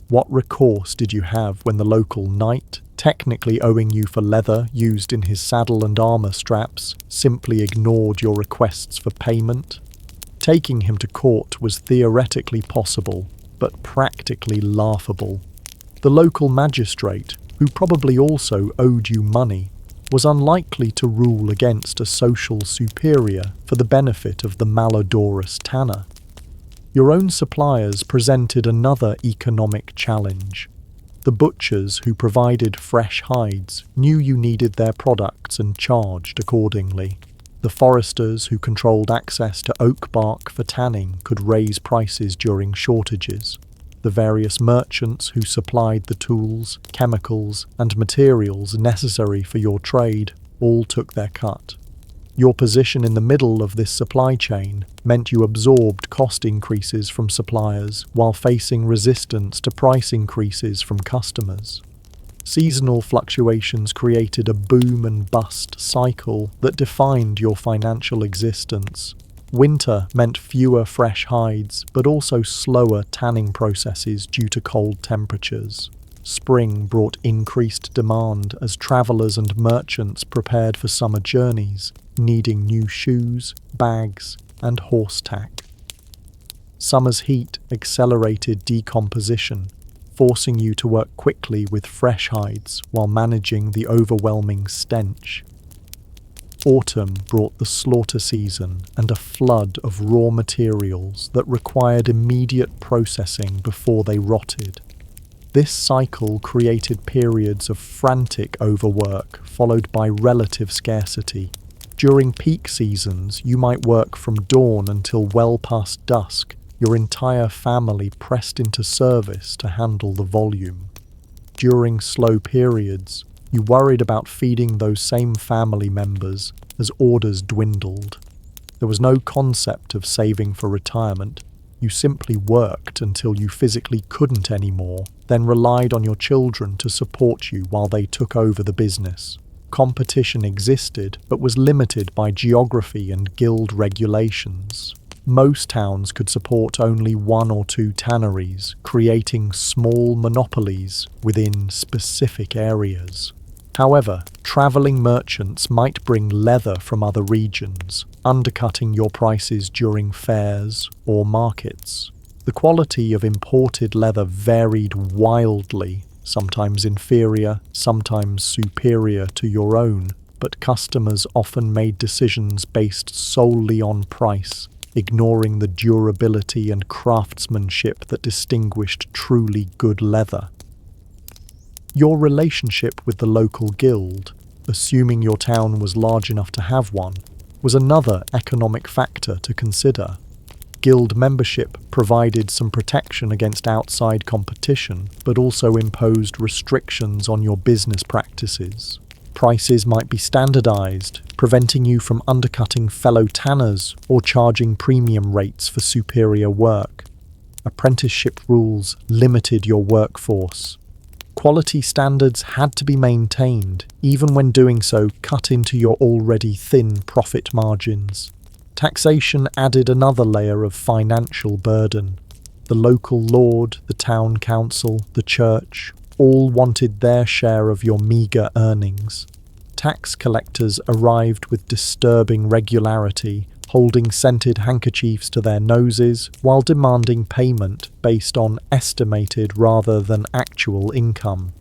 What recourse did you have when the local knight, technically owing you for leather used in his saddle and armor straps, simply ignored your requests for payment? Taking him to court was theoretically possible, but practically laughable. The local magistrate, who probably also owed you money, was unlikely to rule against a social superior for the benefit of the malodorous tanner. Your own suppliers presented another economic challenge. The butchers who provided fresh hides knew you needed their products and charged accordingly. The foresters who controlled access to oak bark for tanning could raise prices during shortages. The various merchants who supplied the tools, chemicals, and materials necessary for your trade all took their cut. Your position in the middle of this supply chain meant you absorbed cost increases from suppliers while facing resistance to price increases from customers. Seasonal fluctuations created a boom and bust cycle that defined your financial existence. Winter meant fewer fresh hides, but also slower tanning processes due to cold temperatures. Spring brought increased demand as travelers and merchants prepared for summer journeys, needing new shoes, bags, and horse tack. Summer's heat accelerated decomposition, forcing you to work quickly with fresh hides while managing the overwhelming stench. Autumn brought the slaughter season and a flood of raw materials that required immediate processing before they rotted. This cycle created periods of frantic overwork followed by relative scarcity. During peak seasons, you might work from dawn until well past dusk, your entire family pressed into service to handle the volume. During slow periods, you worried about feeding those same family members as orders dwindled. There was no concept of saving for retirement. You simply worked until you physically couldn't anymore, then relied on your children to support you while they took over the business. Competition existed, but was limited by geography and guild regulations. Most towns could support only one or two tanneries, creating small monopolies within specific areas. However, travelling merchants might bring leather from other regions, undercutting your prices during fairs or markets. The quality of imported leather varied wildly, sometimes inferior, sometimes superior to your own, but customers often made decisions based solely on price, ignoring the durability and craftsmanship that distinguished truly good leather. Your relationship with the local guild, assuming your town was large enough to have one, was another economic factor to consider. Guild membership provided some protection against outside competition, but also imposed restrictions on your business practices. Prices might be standardized, preventing you from undercutting fellow tanners or charging premium rates for superior work. Apprenticeship rules limited your workforce. Quality standards had to be maintained, even when doing so cut into your already thin profit margins. Taxation added another layer of financial burden. The local lord, the town council, the church, all wanted their share of your meagre earnings. Tax collectors arrived with disturbing regularity, holding scented handkerchiefs to their noses while demanding payment based on estimated rather than actual income.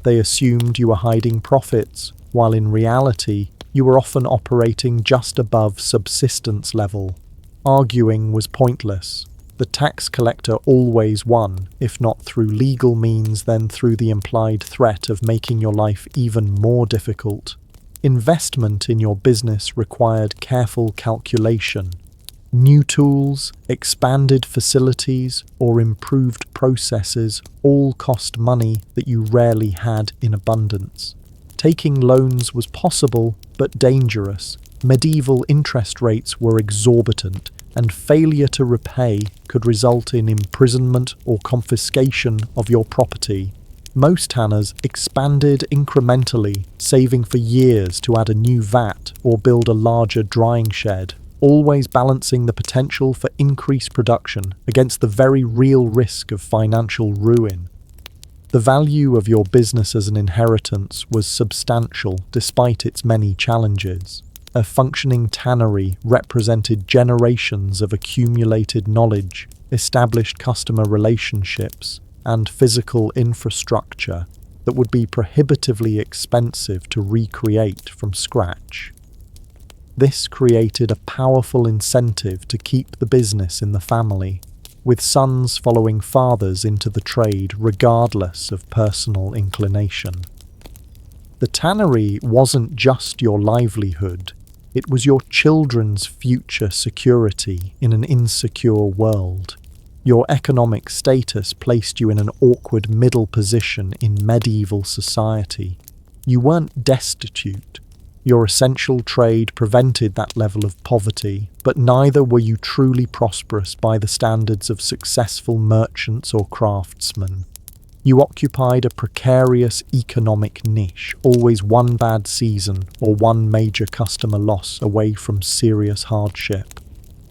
They assumed you were hiding profits, while in reality, you were often operating just above subsistence level. Arguing was pointless. The tax collector always won, if not through legal means, then through the implied threat of making your life even more difficult. Investment in your business required careful calculation. New tools, expanded facilities, or improved processes all cost money that you rarely had in abundance. Taking loans was possible, but dangerous. Medieval interest rates were exorbitant, and failure to repay could result in imprisonment or confiscation of your property. Most tanners expanded incrementally, saving for years to add a new vat or build a larger drying shed, always balancing the potential for increased production against the very real risk of financial ruin. The value of your business as an inheritance was substantial despite its many challenges. A functioning tannery represented generations of accumulated knowledge, established customer relationships, and physical infrastructure that would be prohibitively expensive to recreate from scratch. This created a powerful incentive to keep the business in the family, with sons following fathers into the trade regardless of personal inclination. The tannery wasn't just your livelihood, it was your children's future security in an insecure world. Your economic status placed you in an awkward middle position in medieval society. You weren't destitute. Your essential trade prevented that level of poverty, but neither were you truly prosperous by the standards of successful merchants or craftsmen. You occupied a precarious economic niche, always one bad season or one major customer loss away from serious hardship.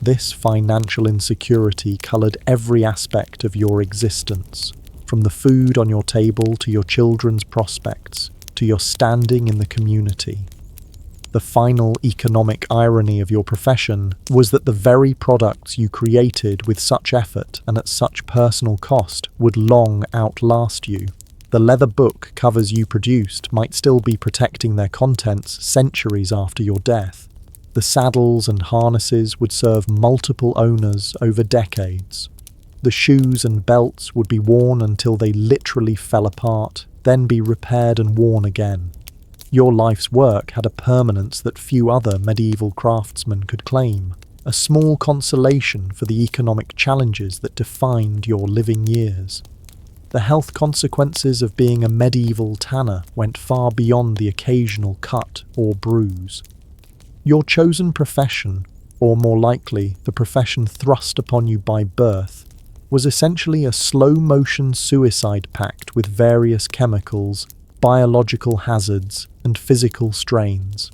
This financial insecurity coloured every aspect of your existence, from the food on your table to your children's prospects, to your standing in the community. The final economic irony of your profession was that the very products you created with such effort and at such personal cost would long outlast you. The leather book covers you produced might still be protecting their contents centuries after your death. The saddles and harnesses would serve multiple owners over decades. The shoes and belts would be worn until they literally fell apart, then be repaired and worn again. Your life's work had a permanence that few other medieval craftsmen could claim, a small consolation for the economic challenges that defined your living years. The health consequences of being a medieval tanner went far beyond the occasional cut or bruise. Your chosen profession, or more likely, the profession thrust upon you by birth, was essentially a slow-motion suicide pact with various chemicals, biological hazards, and physical strains.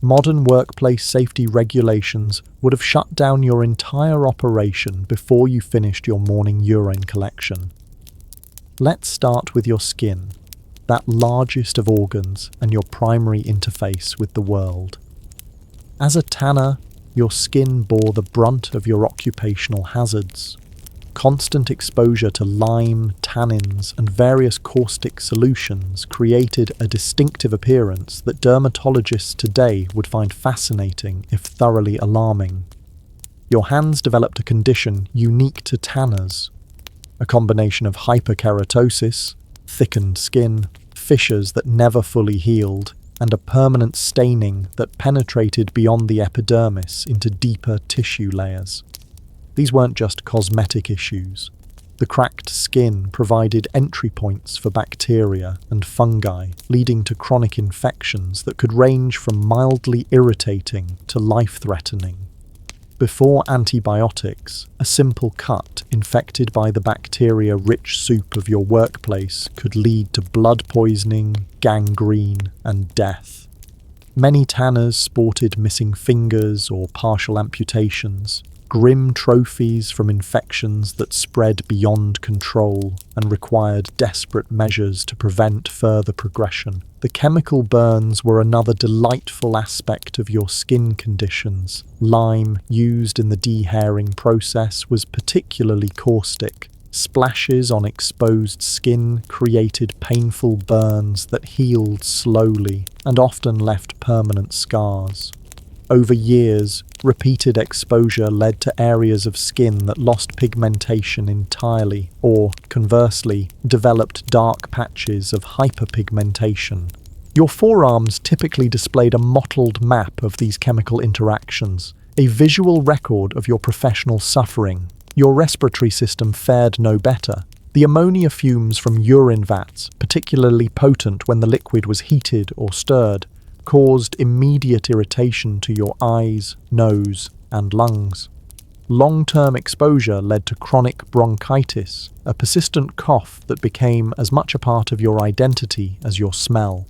Modern workplace safety regulations would have shut down your entire operation before you finished your morning urine collection. Let's start with your skin, that largest of organs and your primary interface with the world. As a tanner, your skin bore the brunt of your occupational hazards. Constant exposure to lime, tannins, and various caustic solutions created a distinctive appearance that dermatologists today would find fascinating if thoroughly alarming. Your hands developed a condition unique to tanners, a combination of hyperkeratosis, thickened skin, fissures that never fully healed, and a permanent staining that penetrated beyond the epidermis into deeper tissue layers. These weren't just cosmetic issues. The cracked skin provided entry points for bacteria and fungi, leading to chronic infections that could range from mildly irritating to life-threatening. Before antibiotics, a simple cut infected by the bacteria-rich soup of your workplace could lead to blood poisoning, gangrene, and death. Many tanners sported missing fingers or partial amputations, grim trophies from infections that spread beyond control and required desperate measures to prevent further progression. The chemical burns were another delightful aspect of your skin conditions. Lime, used in the dehairing process, was particularly caustic. Splashes on exposed skin created painful burns that healed slowly and often left permanent scars. Over years, repeated exposure led to areas of skin that lost pigmentation entirely or, conversely, developed dark patches of hyperpigmentation. Your forearms typically displayed a mottled map of these chemical interactions, a visual record of your professional suffering. Your respiratory system fared no better. The ammonia fumes from urine vats, particularly potent when the liquid was heated or stirred, caused immediate irritation to your eyes, nose, and lungs. Long-term exposure led to chronic bronchitis, a persistent cough that became as much a part of your identity as your smell.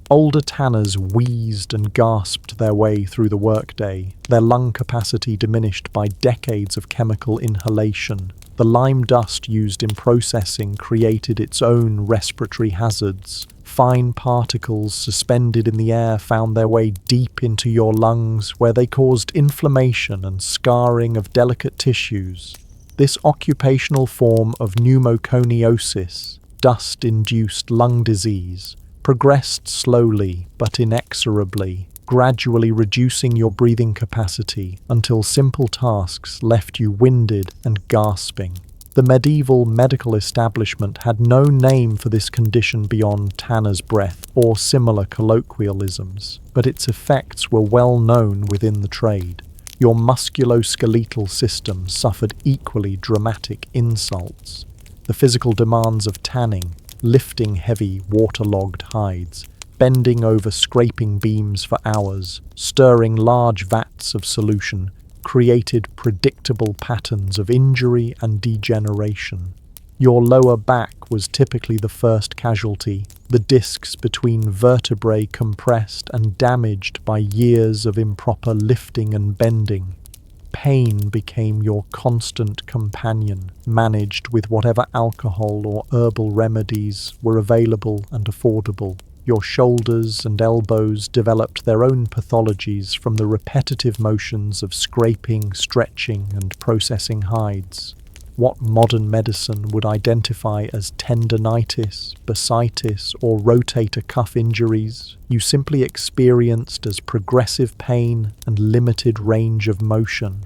Older tanners wheezed and gasped their way through the workday, their lung capacity diminished by decades of chemical inhalation. The lime dust used in processing created its own respiratory hazards, fine particles suspended in the air found their way deep into your lungs, where they caused inflammation and scarring of delicate tissues. This occupational form of pneumoconiosis, dust-induced lung disease, progressed slowly but inexorably, gradually reducing your breathing capacity until simple tasks left you winded and gasping. The medieval medical establishment had no name for this condition beyond tanner's breath or similar colloquialisms, but its effects were well known within the trade. Your musculoskeletal system suffered equally dramatic insults. The physical demands of tanning, lifting heavy, waterlogged hides, bending over scraping beams for hours, stirring large vats of solution, created predictable patterns of injury and degeneration. Your lower back was typically the first casualty, the discs between vertebrae compressed and damaged by years of improper lifting and bending. Pain became your constant companion, managed with whatever alcohol or herbal remedies were available and affordable. Your shoulders and elbows developed their own pathologies from the repetitive motions of scraping, stretching, and processing hides. What modern medicine would identify as tendinitis, bursitis, or rotator cuff injuries, you simply experienced as progressive pain and limited range of motion.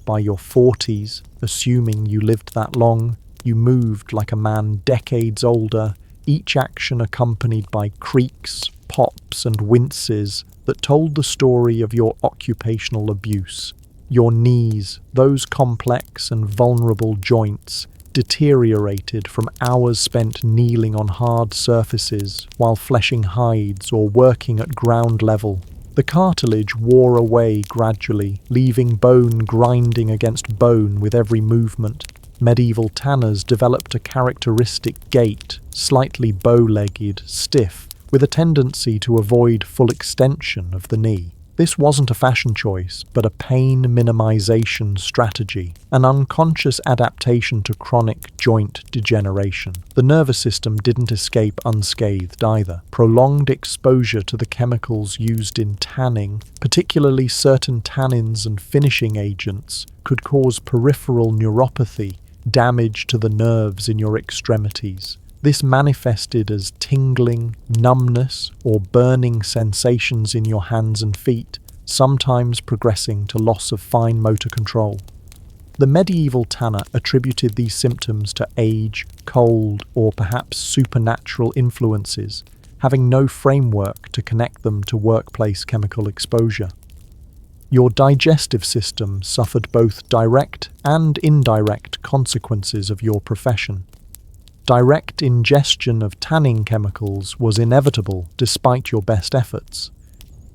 By your 40s, assuming you lived that long, you moved like a man decades older, each action accompanied by creaks, pops, and winces that told the story of your occupational abuse. Your knees, those complex and vulnerable joints, deteriorated from hours spent kneeling on hard surfaces while fleshing hides or working at ground level. The cartilage wore away gradually, leaving bone grinding against bone with every movement. Medieval tanners developed a characteristic gait, slightly bow-legged, stiff, with a tendency to avoid full extension of the knee. This wasn't a fashion choice, but a pain minimization strategy, an unconscious adaptation to chronic joint degeneration. The nervous system didn't escape unscathed either. Prolonged exposure to the chemicals used in tanning, particularly certain tannins and finishing agents, could cause peripheral neuropathy, damage to the nerves in your extremities. This manifested as tingling, numbness, or burning sensations in your hands and feet, sometimes progressing to loss of fine motor control. The medieval tanner attributed these symptoms to age, cold, or perhaps supernatural influences, having no framework to connect them to workplace chemical exposure. Your digestive system suffered both direct and indirect consequences of your profession. Direct ingestion of tanning chemicals was inevitable despite your best efforts.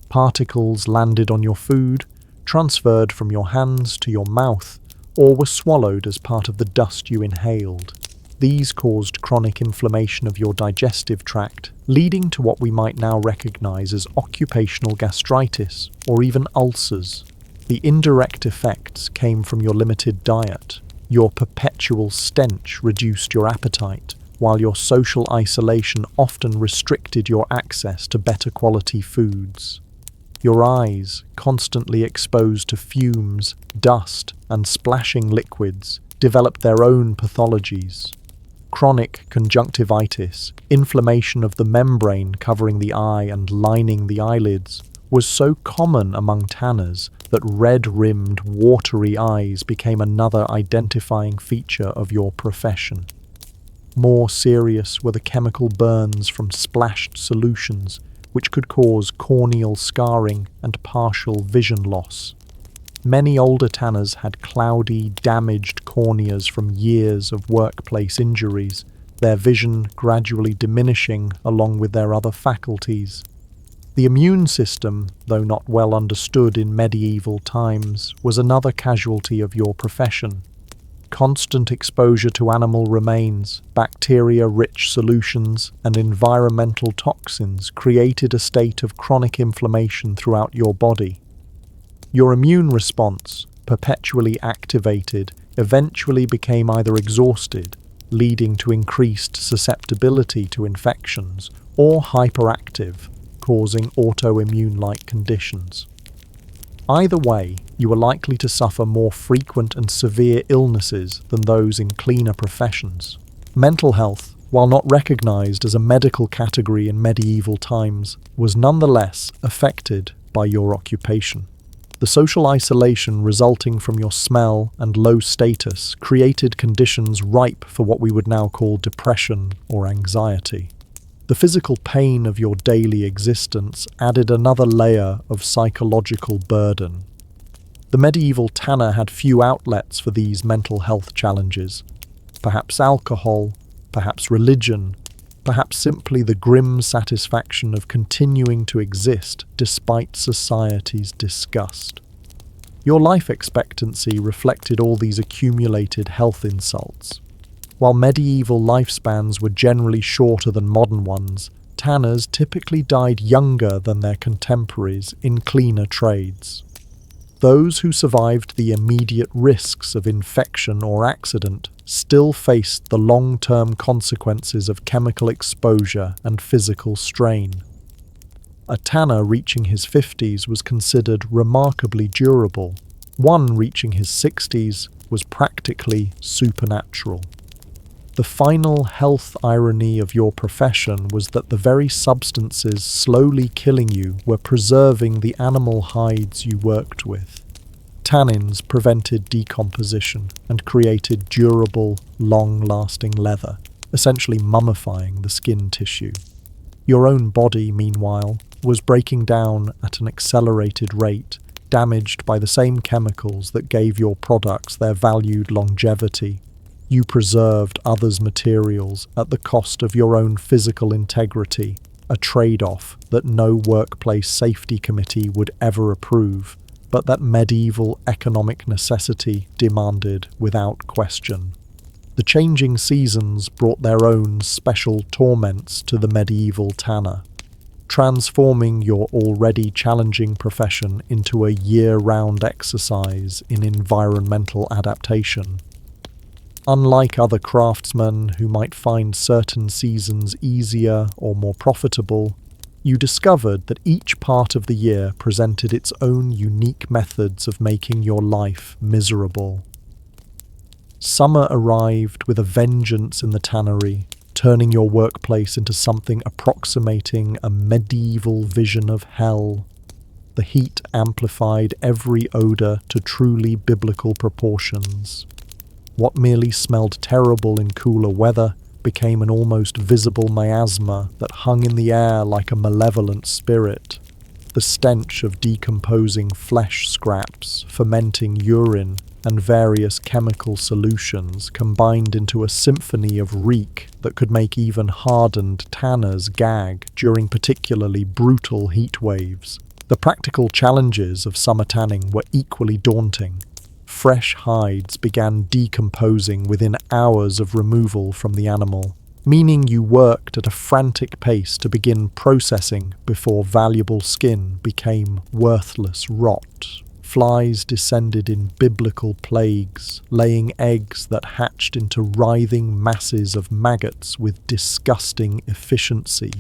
Particles landed on your food, transferred from your hands to your mouth, or were swallowed as part of the dust you inhaled. These caused chronic inflammation of your digestive tract, leading to what we might now recognize as occupational gastritis or even ulcers. The indirect effects came from your limited diet. Your perpetual stench reduced your appetite, while your social isolation often restricted your access to better quality foods. Your eyes, constantly exposed to fumes, dust, and splashing liquids, developed their own pathologies. Chronic conjunctivitis, inflammation of the membrane covering the eye and lining the eyelids, was so common among tanners that red-rimmed, watery eyes became another identifying feature of your profession. More serious were the chemical burns from splashed solutions, which could cause corneal scarring and partial vision loss. Many older tanners had cloudy, damaged corneas from years of workplace injuries, their vision gradually diminishing along with their other faculties. The immune system, though not well understood in medieval times, was another casualty of your profession. Constant exposure to animal remains, bacteria-rich solutions, and environmental toxins created a state of chronic inflammation throughout your body. Your immune response, perpetually activated, eventually became either exhausted, leading to increased susceptibility to infections, or hyperactive, causing autoimmune-like conditions. Either way, you are likely to suffer more frequent and severe illnesses than those in cleaner professions. Mental health, while not recognized as a medical category in medieval times, was nonetheless affected by your occupation. The social isolation resulting from your smell and low status created conditions ripe for what we would now call depression or anxiety. The physical pain of your daily existence added another layer of psychological burden. The medieval tanner had few outlets for these mental health challenges. Perhaps alcohol, perhaps religion, perhaps simply the grim satisfaction of continuing to exist despite society's disgust. Your life expectancy reflected all these accumulated health insults. While medieval lifespans were generally shorter than modern ones, tanners typically died younger than their contemporaries in cleaner trades. Those who survived the immediate risks of infection or accident still faced the long-term consequences of chemical exposure and physical strain. A tanner reaching his 50s was considered remarkably durable. One reaching his 60s was practically supernatural. The final health irony of your profession was that the very substances slowly killing you were preserving the animal hides you worked with. Tannins prevented decomposition and created durable, long-lasting leather, essentially mummifying the skin tissue. Your own body, meanwhile, was breaking down at an accelerated rate, damaged by the same chemicals that gave your products their valued longevity. You preserved others' materials at the cost of your own physical integrity, a trade-off that no workplace safety committee would ever approve, but that medieval economic necessity demanded without question. The changing seasons brought their own special torments to the medieval tanner, transforming your already challenging profession into a year-round exercise in environmental adaptation. Unlike other craftsmen who might find certain seasons easier or more profitable, you discovered that each part of the year presented its own unique methods of making your life miserable. Summer arrived with a vengeance in the tannery, turning your workplace into something approximating a medieval vision of hell. The heat amplified every odor to truly biblical proportions. What merely smelled terrible in cooler weather became an almost visible miasma that hung in the air like a malevolent spirit. The stench of decomposing flesh scraps, fermenting urine, and various chemical solutions combined into a symphony of reek that could make even hardened tanners gag during particularly brutal heat waves. The practical challenges of summer tanning were equally daunting. Fresh hides began decomposing within hours of removal from the animal, meaning you worked at a frantic pace to begin processing before valuable skin became worthless rot. Flies descended in biblical plagues, laying eggs that hatched into writhing masses of maggots with disgusting efficiency.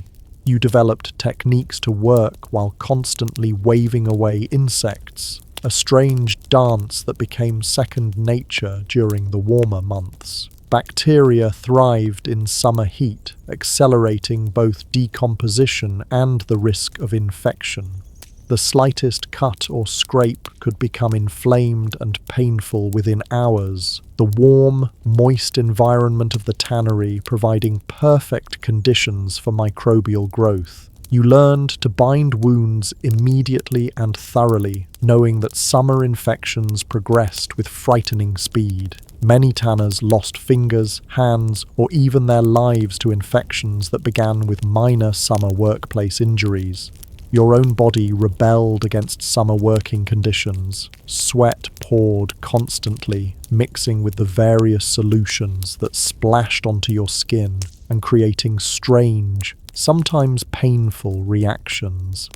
You developed techniques to work while constantly waving away insects, a strange dance that became second nature during the warmer months. Bacteria thrived in summer heat, accelerating both decomposition and the risk of infection. The slightest cut or scrape could become inflamed and painful within hours, the warm, moist environment of the tannery providing perfect conditions for microbial growth. You learned to bind wounds immediately and thoroughly, knowing that summer infections progressed with frightening speed. Many tanners lost fingers, hands, or even their lives to infections that began with minor summer workplace injuries. Your own body rebelled against summer working conditions. Sweat poured constantly, mixing with the various solutions that splashed onto your skin and creating strange, sometimes painful reactions.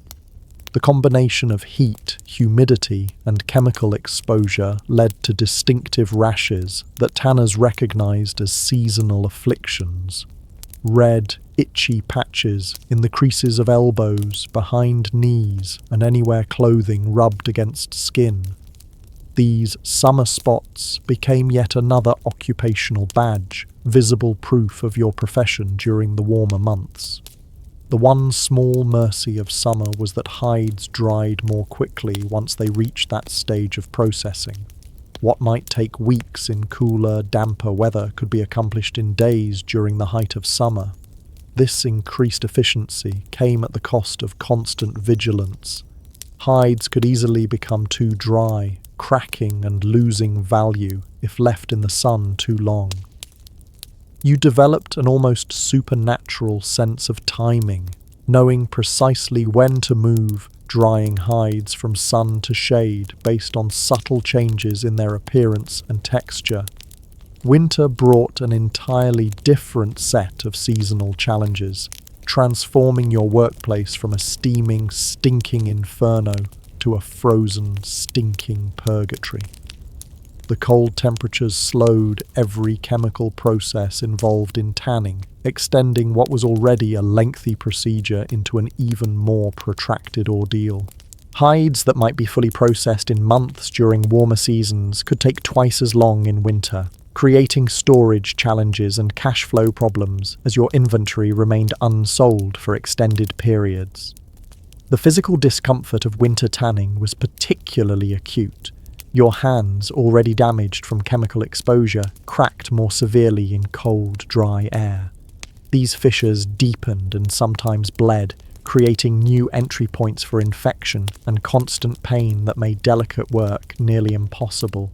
The The combination of heat, humidity, and chemical exposure led to distinctive rashes that tanners recognized as seasonal afflictions. Red, itchy patches in the creases of elbows, behind knees, and anywhere clothing rubbed against skin. These summer spots became yet another occupational badge, visible proof of your profession during the warmer months. The one small mercy of summer was that hides dried more quickly once they reached that stage of processing. What might take weeks in cooler, damper weather could be accomplished in days during the height of summer. This increased efficiency came at the cost of constant vigilance. Hides could easily become too dry, cracking and losing value if left in the sun too long. You developed an almost supernatural sense of timing, knowing precisely when to move drying hides from sun to shade based on subtle changes in their appearance and texture. Winter brought an entirely different set of seasonal challenges, transforming your workplace from a steaming, stinking inferno to a frozen, stinking purgatory. The cold temperatures slowed every chemical process involved in tanning, extending what was already a lengthy procedure into an even more protracted ordeal. Hides that might be fully processed in months during warmer seasons could take twice as long in winter, creating storage challenges and cash flow problems as your inventory remained unsold for extended periods. The physical discomfort of winter tanning was particularly acute. Your hands, already damaged from chemical exposure, cracked more severely in cold, dry air. These fissures deepened and sometimes bled, creating new entry points for infection and constant pain that made delicate work nearly impossible.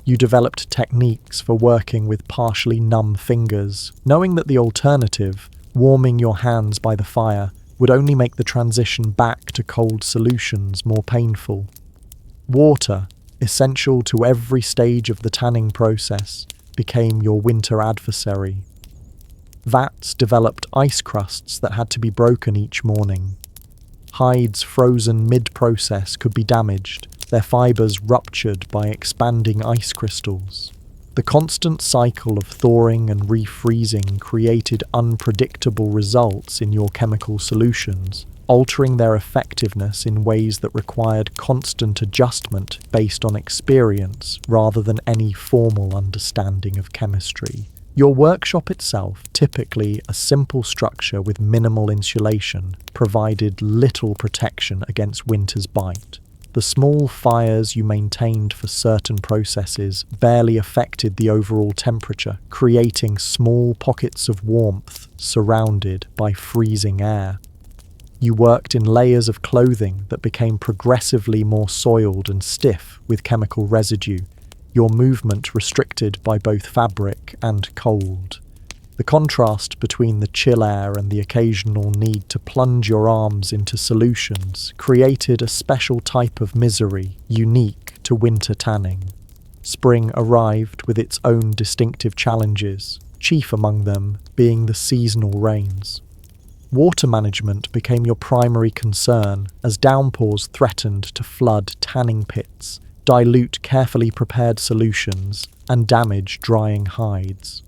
You developed techniques for working with partially numb fingers, knowing that the alternative, warming your hands by the fire, would only make the transition back to cold solutions more painful. Water, essential to every stage of the tanning process, became your winter adversary. Vats developed ice crusts that had to be broken each morning. Hides frozen mid-process could be damaged, their fibres ruptured by expanding ice crystals. The constant cycle of thawing and refreezing created unpredictable results in your chemical solutions, altering their effectiveness in ways that required constant adjustment based on experience rather than any formal understanding of chemistry. Your workshop itself, typically a simple structure with minimal insulation, provided little protection against winter's bite. The small fires you maintained for certain processes barely affected the overall temperature, creating small pockets of warmth surrounded by freezing air. You worked in layers of clothing that became progressively more soiled and stiff with chemical residue, your movement restricted by both fabric and cold. The contrast between the chill air and the occasional need to plunge your arms into solutions created a special type of misery unique to winter tanning. Spring arrived with its own distinctive challenges, chief among them being the seasonal rains. Water management became your primary concern as downpours threatened to flood tanning pits, dilute carefully prepared solutions, and damage drying hides.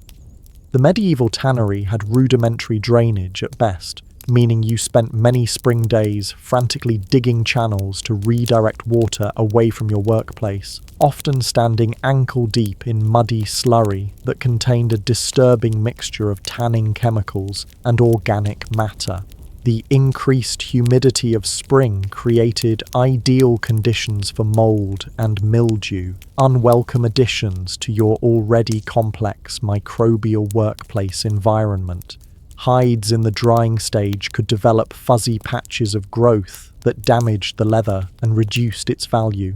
The medieval tannery had rudimentary drainage at best, meaning you spent many spring days frantically digging channels to redirect water away from your workplace, often standing ankle-deep in muddy slurry that contained a disturbing mixture of tanning chemicals and organic matter. The increased humidity of spring created ideal conditions for mold and mildew, unwelcome additions to your already complex microbial workplace environment. Hides in the drying stage could develop fuzzy patches of growth that damaged the leather and reduced its value.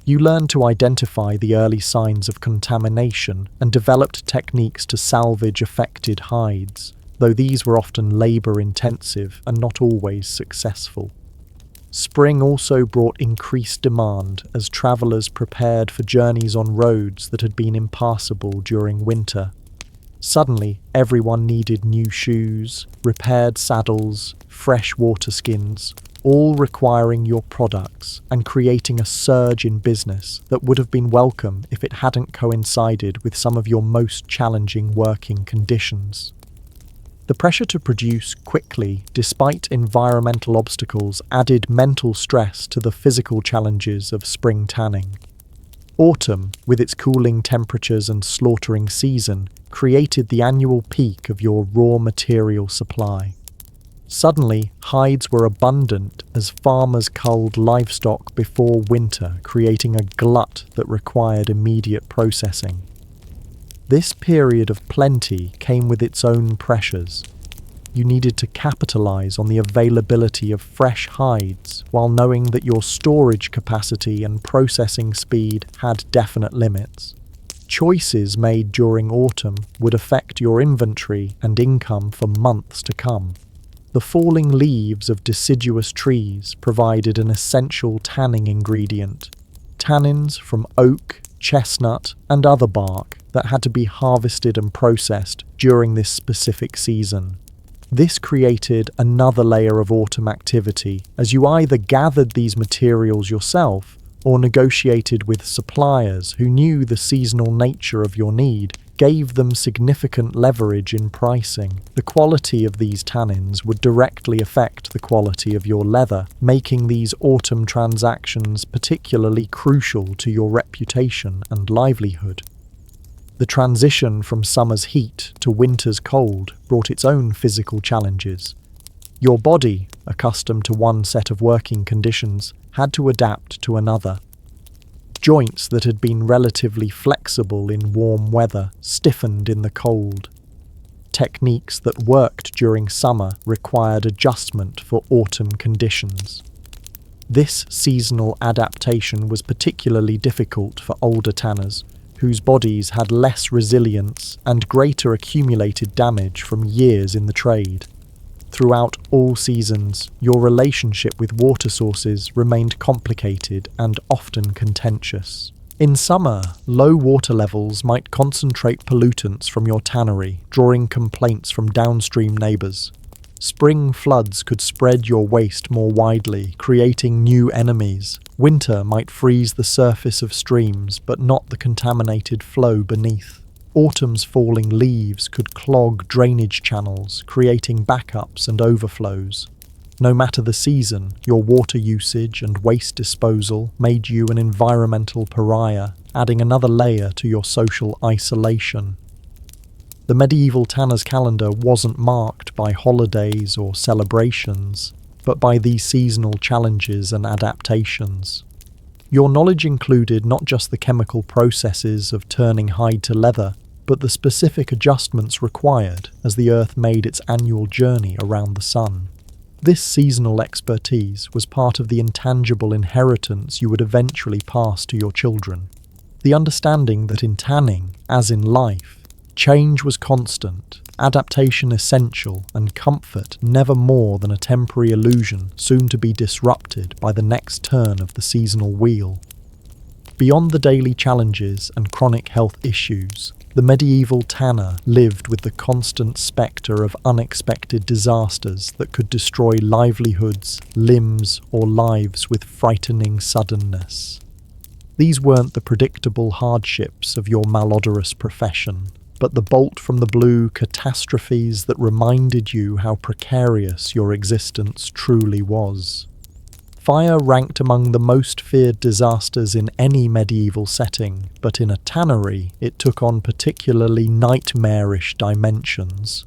You learned to identify the early signs of contamination and developed techniques to salvage affected hides, though these were often labour-intensive and not always successful. Spring also brought increased demand as travellers prepared for journeys on roads that had been impassable during winter. Suddenly, everyone needed new shoes, repaired saddles, fresh water skins, all requiring your products and creating a surge in business that would have been welcome if it hadn't coincided with some of your most challenging working conditions. The pressure to produce quickly, despite environmental obstacles, added mental stress to the physical challenges of spring tanning. Autumn, with its cooling temperatures and slaughtering season, created the annual peak of your raw material supply. Suddenly, hides were abundant as farmers culled livestock before winter, creating a glut that required immediate processing. This period of plenty came with its own pressures. You needed to capitalize on the availability of fresh hides while knowing that your storage capacity and processing speed had definite limits. Choices made during autumn would affect your inventory and income for months to come. The falling leaves of deciduous trees provided an essential tanning ingredient. Tannins from oak, chestnut, and other bark that had to be harvested and processed during this specific season. This created another layer of autumn activity, as you either gathered these materials yourself or negotiated with suppliers who knew the seasonal nature of your need, gave them significant leverage in pricing. The quality of these tannins would directly affect the quality of your leather, making these autumn transactions particularly crucial to your reputation and livelihood. The transition from summer's heat to winter's cold brought its own physical challenges. Your body, accustomed to one set of working conditions, had to adapt to another. Joints that had been relatively flexible in warm weather stiffened in the cold. Techniques that worked during summer required adjustment for autumn conditions. This seasonal adaptation was particularly difficult for older tanners, whose bodies had less resilience and greater accumulated damage from years in the trade. Throughout all seasons, your relationship with water sources remained complicated and often contentious. In summer, low water levels might concentrate pollutants from your tannery, drawing complaints from downstream neighbours. Spring floods could spread your waste more widely, creating new enemies. Winter might freeze the surface of streams, but not the contaminated flow beneath. Autumn's falling leaves could clog drainage channels, creating backups and overflows. No matter the season, your water usage and waste disposal made you an environmental pariah, adding another layer to your social isolation. The medieval tanner's calendar wasn't marked by holidays or celebrations, but by these seasonal challenges and adaptations. Your knowledge included not just the chemical processes of turning hide to leather, but the specific adjustments required as the Earth made its annual journey around the Sun. This seasonal expertise was part of the intangible inheritance you would eventually pass to your children. The understanding that in tanning, as in life, change was constant, adaptation essential, and comfort never more than a temporary illusion soon to be disrupted by the next turn of the seasonal wheel. Beyond the daily challenges and chronic health issues, the medieval tanner lived with the constant spectre of unexpected disasters that could destroy livelihoods, limbs, or lives with frightening suddenness. These weren't the predictable hardships of your malodorous profession, but the bolt-from-the-blue catastrophes that reminded you how precarious your existence truly was. Fire ranked among the most feared disasters in any medieval setting, but in a tannery it took on particularly nightmarish dimensions.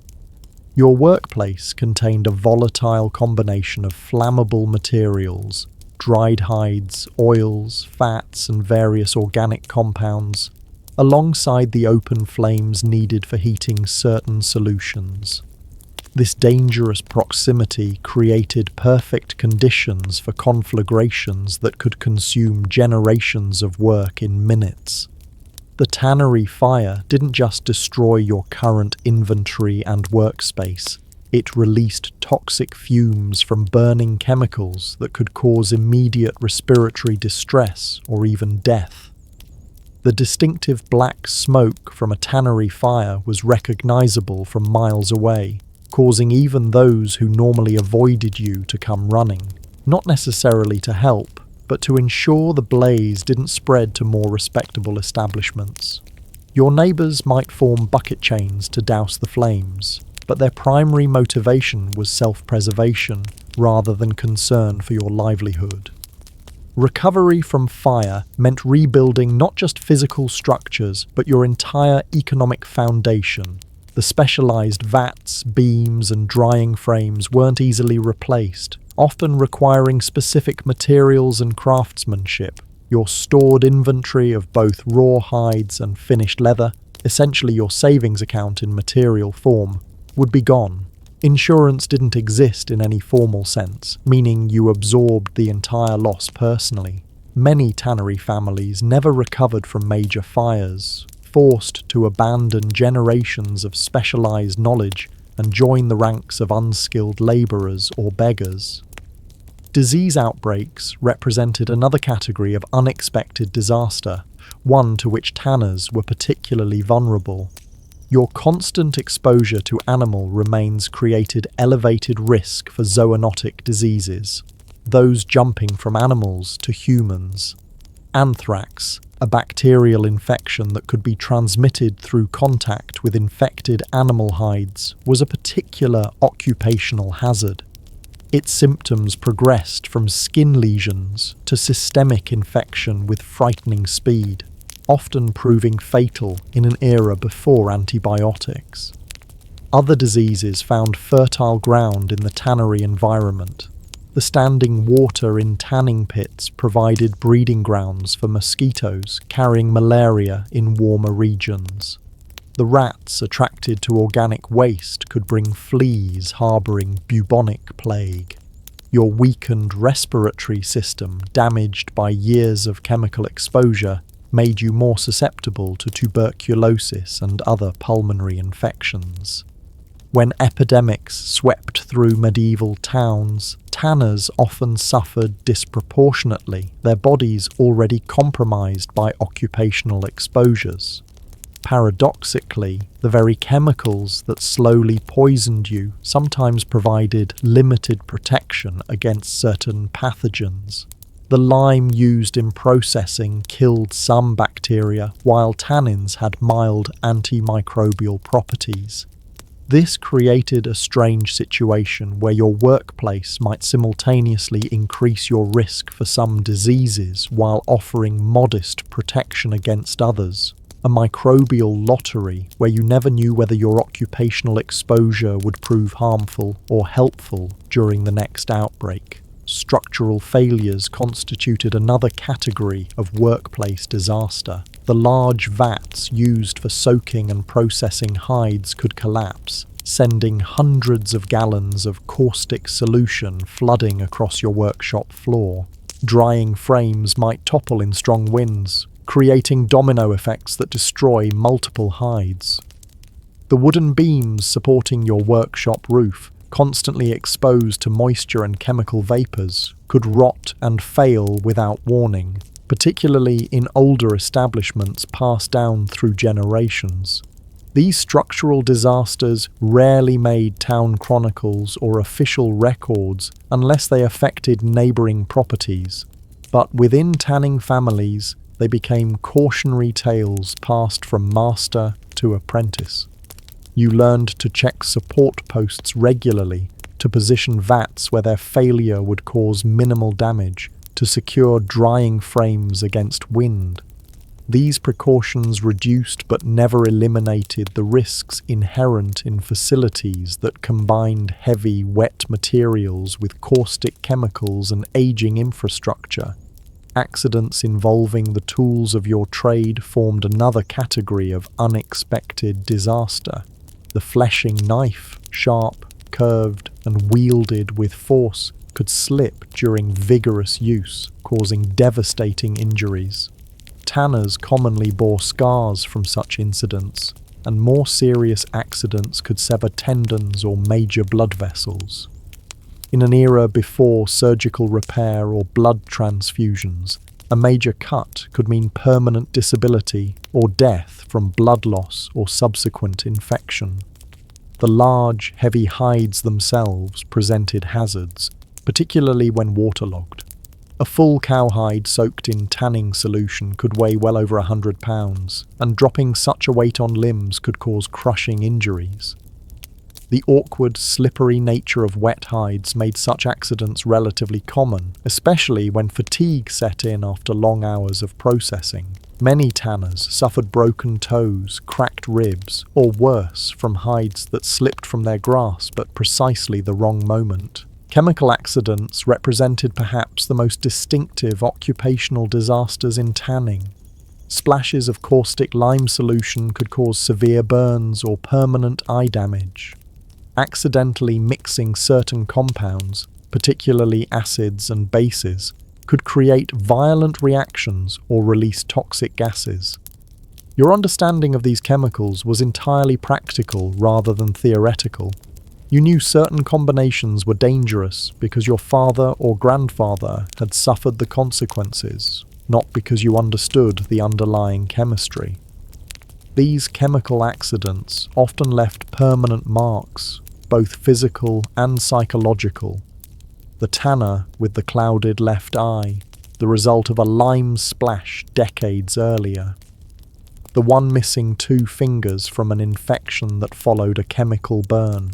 Your workplace contained a volatile combination of flammable materials, dried hides, oils, fats, and various organic compounds, alongside the open flames needed for heating certain solutions. This dangerous proximity created perfect conditions for conflagrations that could consume generations of work in minutes. The tannery fire didn't just destroy your current inventory and workspace, it released toxic fumes from burning chemicals that could cause immediate respiratory distress or even death. The distinctive black smoke from a tannery fire was recognizable from miles away, causing even those who normally avoided you to come running. not necessarily to help, but to ensure the blaze didn't spread to more respectable establishments. Your neighbours might form bucket chains to douse the flames, but their primary motivation was self-preservation rather than concern for your livelihood. Recovery from fire meant rebuilding not just physical structures, but your entire economic foundation. The specialised vats, beams, and drying frames weren't easily replaced, often requiring specific materials and craftsmanship. Your stored inventory of both raw hides and finished leather, essentially your savings account in material form, would be gone. Insurance didn't exist in any formal sense, meaning you absorbed the entire loss personally. Many tannery families never recovered from major fires, forced to abandon generations of specialised knowledge and join the ranks of unskilled labourers or beggars. Disease outbreaks represented another category of unexpected disaster, one to which tanners were particularly vulnerable. Your constant exposure to animal remains created elevated risk for zoonotic diseases, those jumping from animals to humans. Anthrax, a bacterial infection that could be transmitted through contact with infected animal hides, was a particular occupational hazard. Its symptoms progressed from skin lesions to systemic infection with frightening speed, often proving fatal in an era before antibiotics. Other diseases found fertile ground in the tannery environment. The standing water in tanning pits provided breeding grounds for mosquitoes carrying malaria in warmer regions. The rats attracted to organic waste could bring fleas harbouring bubonic plague. Your weakened respiratory system, damaged by years of chemical exposure, made you more susceptible to tuberculosis and other pulmonary infections. When epidemics swept through medieval towns, tanners often suffered disproportionately, their bodies already compromised by occupational exposures. Paradoxically, the very chemicals that slowly poisoned you sometimes provided limited protection against certain pathogens. The lime used in processing killed some bacteria, while tannins had mild antimicrobial properties. This created a strange situation where your workplace might simultaneously increase your risk for some diseases while offering modest protection against others. A microbial lottery where you never knew whether your occupational exposure would prove harmful or helpful during the next outbreak. Structural failures constituted another category of workplace disaster. The large vats used for soaking and processing hides could collapse, sending hundreds of gallons of caustic solution flooding across your workshop floor. Drying frames might topple in strong winds, creating domino effects that destroy multiple hides. The wooden beams supporting your workshop roof, constantly exposed to moisture and chemical vapours, could rot and fail without warning, particularly in older establishments passed down through generations. These structural disasters rarely made town chronicles or official records unless they affected neighbouring properties, but within tanning families, they became cautionary tales passed from master to apprentice. You learned to check support posts regularly, to position vats where their failure would cause minimal damage, to secure drying frames against wind. These precautions reduced but never eliminated the risks inherent in facilities that combined heavy, wet materials with caustic chemicals and aging infrastructure. Accidents involving the tools of your trade formed another category of unexpected disaster. The fleshing knife, sharp, curved, and wielded with force, could slip during vigorous use, causing devastating injuries. Tanners commonly bore scars from such incidents, and more serious accidents could sever tendons or major blood vessels. In an era before surgical repair or blood transfusions, a major cut could mean permanent disability or death from blood loss or subsequent infection. The large, heavy hides themselves presented hazards. particularly when waterlogged. A full cowhide soaked in tanning solution could weigh well over 100 pounds, and dropping such a weight on limbs could cause crushing injuries. The awkward, slippery nature of wet hides made such accidents relatively common, especially when fatigue set in after long hours of processing. Many tanners suffered broken toes, cracked ribs, or worse, from hides that slipped from their grasp at precisely the wrong moment. Chemical accidents represented perhaps the most distinctive occupational disasters in tanning. Splashes of caustic lime solution could cause severe burns or permanent eye damage. Accidentally mixing certain compounds, particularly acids and bases, could create violent reactions or release toxic gases. Your understanding of these chemicals was entirely practical rather than theoretical. You knew certain combinations were dangerous because your father or grandfather had suffered the consequences, not because you understood the underlying chemistry. These chemical accidents often left permanent marks, both physical and psychological. The tanner with the clouded left eye, the result of a lime splash decades earlier. The one missing 2 fingers from an infection that followed a chemical burn.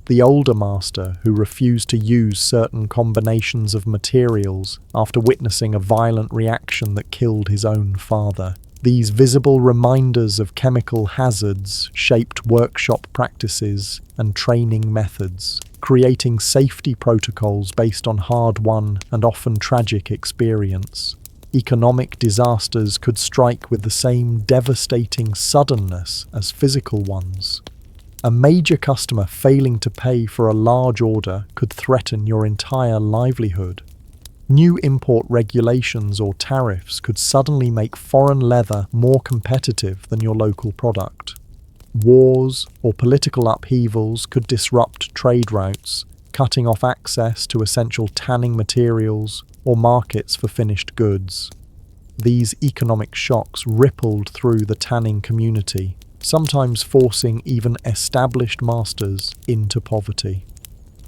The older master who refused to use certain combinations of materials after witnessing a violent reaction that killed his own father. These visible reminders of chemical hazards shaped workshop practices and training methods, creating safety protocols based on hard-won and often tragic experience. Economic disasters could strike with the same devastating suddenness as physical ones. A major customer failing to pay for a large order could threaten your entire livelihood. New import regulations or tariffs could suddenly make foreign leather more competitive than your local product. Wars or political upheavals could disrupt trade routes, cutting off access to essential tanning materials or markets for finished goods. These economic shocks rippled through the tanning community, sometimes forcing even established masters into poverty.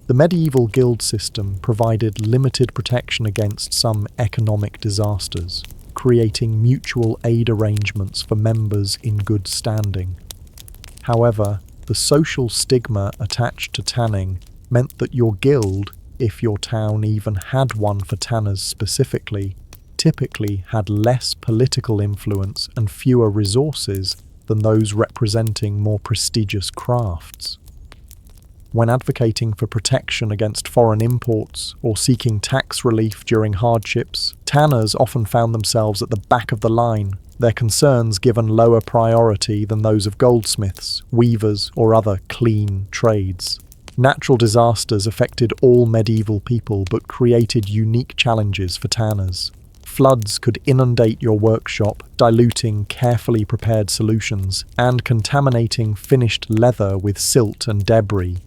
The medieval guild system provided limited protection against some economic disasters, creating mutual aid arrangements for members in good standing. However, the social stigma attached to tanning meant that your guild, if your town even had one for tanners specifically, typically had less political influence and fewer resources than those representing more prestigious crafts. When advocating for protection against foreign imports or seeking tax relief during hardships, tanners often found themselves at the back of the line, their concerns given lower priority than those of goldsmiths, weavers, or other clean trades. Natural disasters affected all medieval people but created unique challenges for tanners. Floods could inundate your workshop, diluting carefully prepared solutions and contaminating finished leather with silt and debris.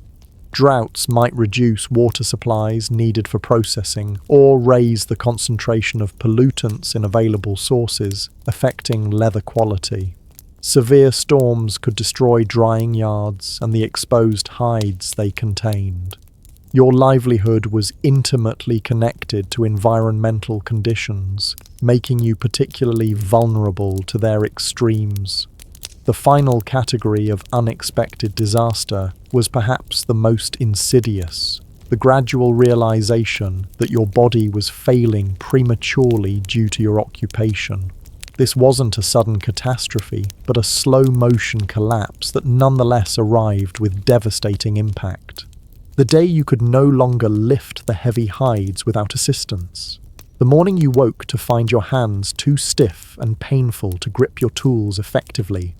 Droughts might reduce water supplies needed for processing or raise the concentration of pollutants in available sources, affecting leather quality. Severe storms could destroy drying yards and the exposed hides they contained. Your livelihood was intimately connected to environmental conditions, making you particularly vulnerable to their extremes. The final category of unexpected disaster was perhaps the most insidious, the gradual realization that your body was failing prematurely due to your occupation. This wasn't a sudden catastrophe, but a slow-motion collapse that nonetheless arrived with devastating impact. The day you could no longer lift the heavy hides without assistance. The morning you woke to find your hands too stiff and painful to grip your tools effectively.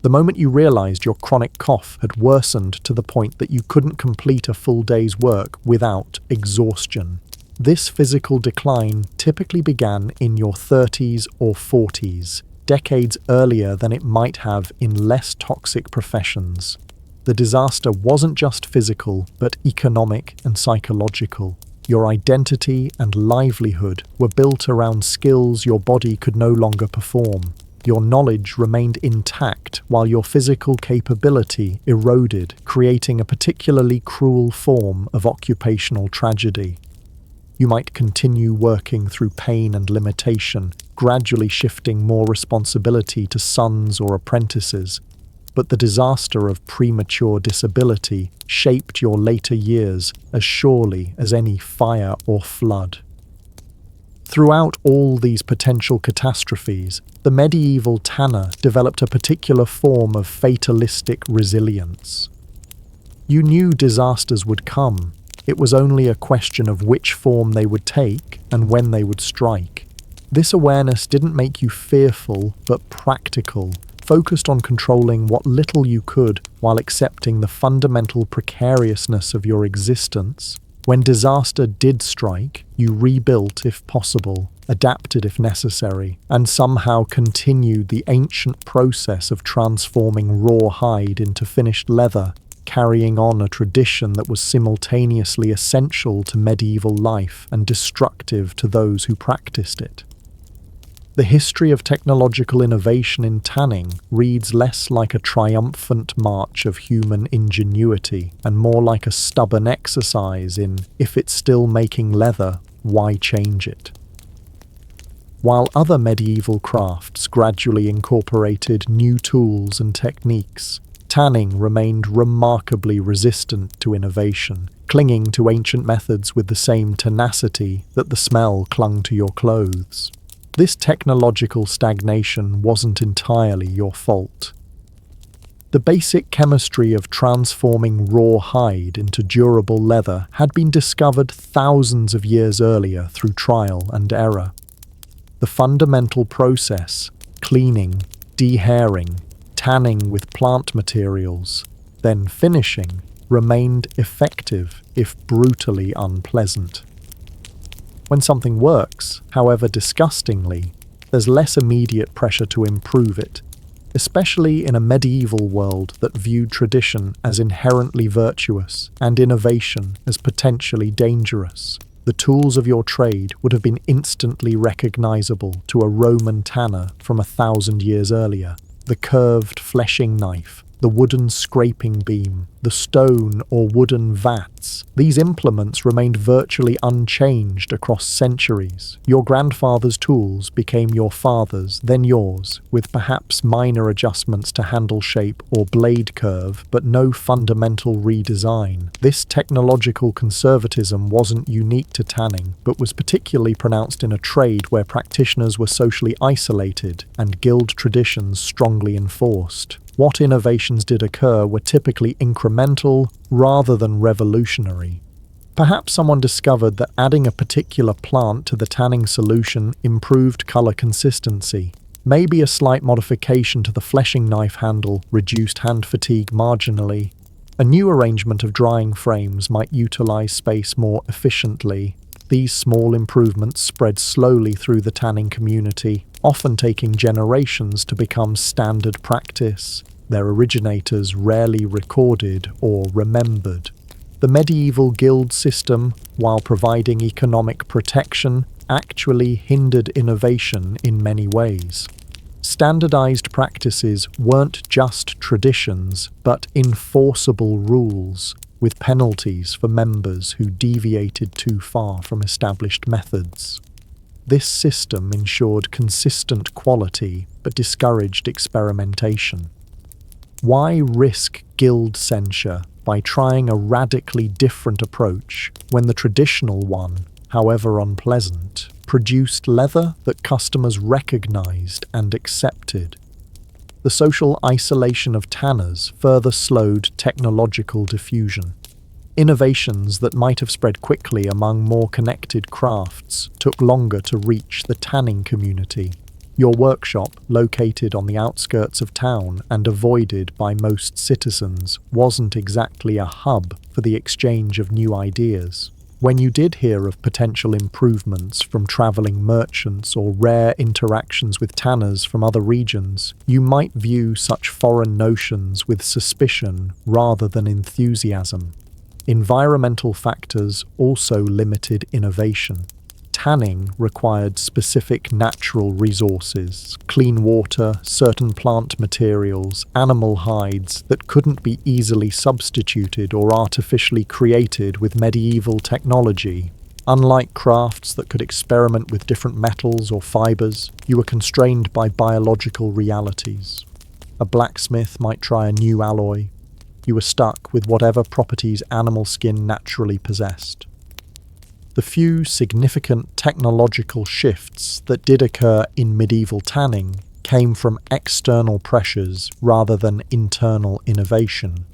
The moment you realized your chronic cough had worsened to the point that you couldn't complete a full day's work without exhaustion. This physical decline typically began in your 30s or 40s, decades earlier than it might have in less toxic professions. The disaster wasn't just physical, but economic and psychological. Your identity and livelihood were built around skills your body could no longer perform. Your knowledge remained intact while your physical capability eroded, creating a particularly cruel form of occupational tragedy. You might continue working through pain and limitation, gradually shifting more responsibility to sons or apprentices, but the disaster of premature disability shaped your later years as surely as any fire or flood. Throughout all these potential catastrophes, the medieval tanner developed a particular form of fatalistic resilience. You knew disasters would come. It was only a question of which form they would take and when they would strike. This awareness didn't make you fearful, but practical, focused on controlling what little you could while accepting the fundamental precariousness of your existence. When disaster did strike, you rebuilt if possible, adapted if necessary, and somehow continued the ancient process of transforming raw hide into finished leather, carrying on a tradition that was simultaneously essential to medieval life and destructive to those who practiced it. The history of technological innovation in tanning reads less like a triumphant march of human ingenuity and more like a stubborn exercise in, if it's still making leather, why change it? While other medieval crafts gradually incorporated new tools and techniques, tanning remained remarkably resistant to innovation, clinging to ancient methods with the same tenacity that the smell clung to your clothes. This technological stagnation wasn't entirely your fault. The basic chemistry of transforming raw hide into durable leather had been discovered thousands of years earlier through trial and error. The fundamental process, cleaning, dehairing, tanning with plant materials, then finishing, remained effective if brutally unpleasant. When something works, however disgustingly, there's less immediate pressure to improve it, especially in a medieval world that viewed tradition as inherently virtuous and innovation as potentially dangerous. The tools of your trade would have been instantly recognizable to a Roman tanner from 1,000 years earlier. The curved fleshing knife, the wooden scraping beam, the stone or wooden vats. These implements remained virtually unchanged across centuries. Your grandfather's tools became your father's, then yours, with perhaps minor adjustments to handle shape or blade curve, but no fundamental redesign. This technological conservatism wasn't unique to tanning, but was particularly pronounced in a trade where practitioners were socially isolated and guild traditions strongly enforced. What innovations did occur were typically incremental rather than revolutionary. Perhaps someone discovered that adding a particular plant to the tanning solution improved color consistency. Maybe a slight modification to the fleshing knife handle reduced hand fatigue marginally. A new arrangement of drying frames might utilize space more efficiently. These small improvements spread slowly through the tanning community, often taking generations to become standard practice, their originators rarely recorded or remembered. The medieval guild system, while providing economic protection, actually hindered innovation in many ways. Standardized practices weren't just traditions, but enforceable rules, with penalties for members who deviated too far from established methods. This system ensured consistent quality but discouraged experimentation. Why risk guild censure by trying a radically different approach when the traditional one, however unpleasant, produced leather that customers recognized and accepted? The social isolation of tanners further slowed technological diffusion. Innovations that might have spread quickly among more connected crafts took longer to reach the tanning community. Your workshop, located on the outskirts of town and avoided by most citizens, wasn't exactly a hub for the exchange of new ideas. When you did hear of potential improvements from traveling merchants or rare interactions with tanners from other regions, you might view such foreign notions with suspicion rather than enthusiasm. Environmental factors also limited innovation. tanning required specific natural resources, clean water, certain plant materials, animal hides that couldn't be easily substituted or artificially created with medieval technology. Unlike crafts that could experiment with different metals or fibers, you were constrained by biological realities. A blacksmith might try a new alloy. You were stuck with whatever properties animal skin naturally possessed. The few significant technological shifts that did occur in medieval tanning came from external pressures rather than internal innovation.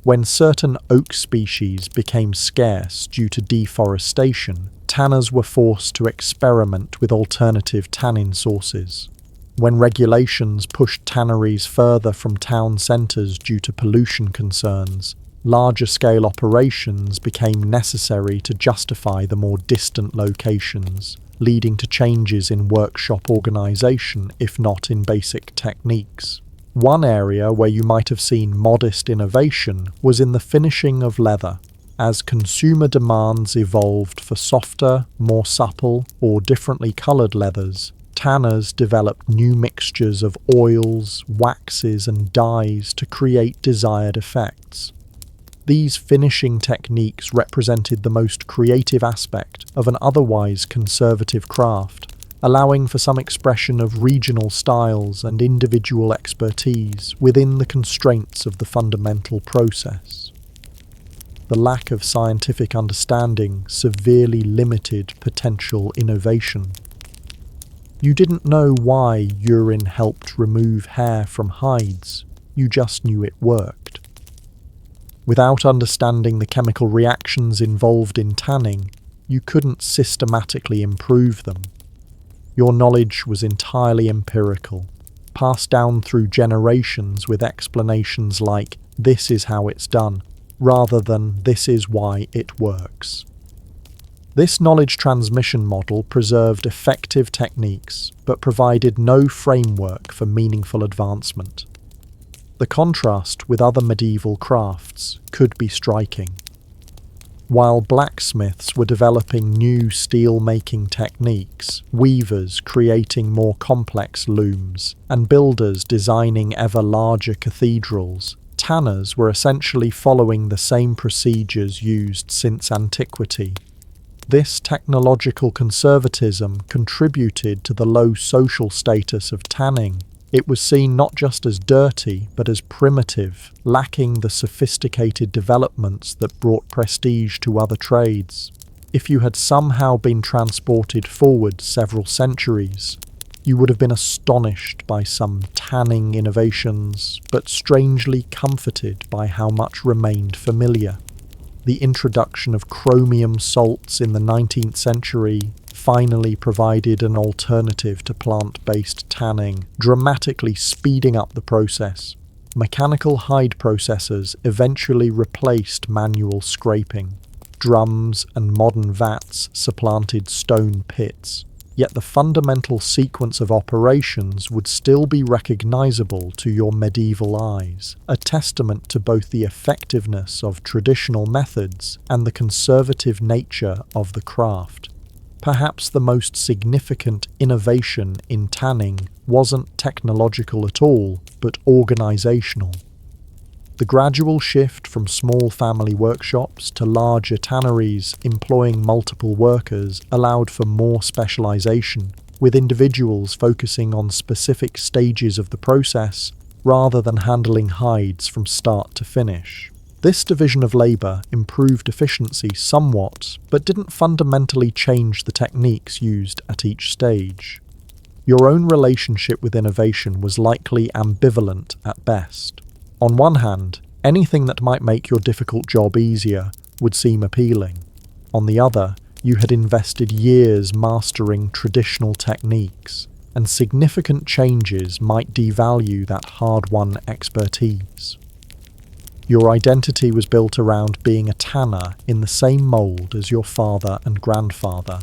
When certain oak species became scarce due to deforestation, tanners were forced to experiment with alternative tannin sources. When regulations pushed tanneries further from town centres due to pollution concerns, larger-scale operations became necessary to justify the more distant locations, leading to changes in workshop organisation, if not in basic techniques. One area where you might have seen modest innovation was in the finishing of leather. As consumer demands evolved for softer, more supple, or differently coloured leathers, tanners developed new mixtures of oils, waxes, and dyes to create desired effects. These finishing techniques represented the most creative aspect of an otherwise conservative craft, allowing for some expression of regional styles and individual expertise within the constraints of the fundamental process. The lack of scientific understanding severely limited potential innovation. You didn't know why urine helped remove hair from hides, you just knew it worked. Without understanding the chemical reactions involved in tanning, you couldn't systematically improve them. Your knowledge was entirely empirical, passed down through generations with explanations like, "This is how it's done," rather than "this is why it works." This knowledge transmission model preserved effective techniques, but provided no framework for meaningful advancement. The contrast with other medieval crafts could be striking. While blacksmiths were developing new steel-making techniques, weavers creating more complex looms, and builders designing ever larger cathedrals, tanners were essentially following the same procedures used since antiquity. This technological conservatism contributed to the low social status of tanning. It was seen not just as dirty, but as primitive, lacking the sophisticated developments that brought prestige to other trades. If you had somehow been transported forward several centuries, you would have been astonished by some tanning innovations, but strangely comforted by how much remained familiar. The introduction of chromium salts in the 19th century finally provided an alternative to plant-based tanning, dramatically speeding up the process. Mechanical hide processors eventually replaced manual scraping. Drums and modern vats supplanted stone pits. Yet the fundamental sequence of operations would still be recognizable to your medieval eyes, a testament to both the effectiveness of traditional methods and the conservative nature of the craft. Perhaps the most significant innovation in tanning wasn't technological at all, but organizational. The gradual shift from small family workshops to larger tanneries employing multiple workers allowed for more specialization, with individuals focusing on specific stages of the process rather than handling hides from start to finish. This division of labor improved efficiency somewhat, but didn't fundamentally change the techniques used at each stage. Your own relationship with innovation was likely ambivalent at best. On one hand, anything that might make your difficult job easier would seem appealing. On the other, you had invested years mastering traditional techniques, and significant changes might devalue that hard-won expertise. Your identity was built around being a tanner in the same mold as your father and grandfather.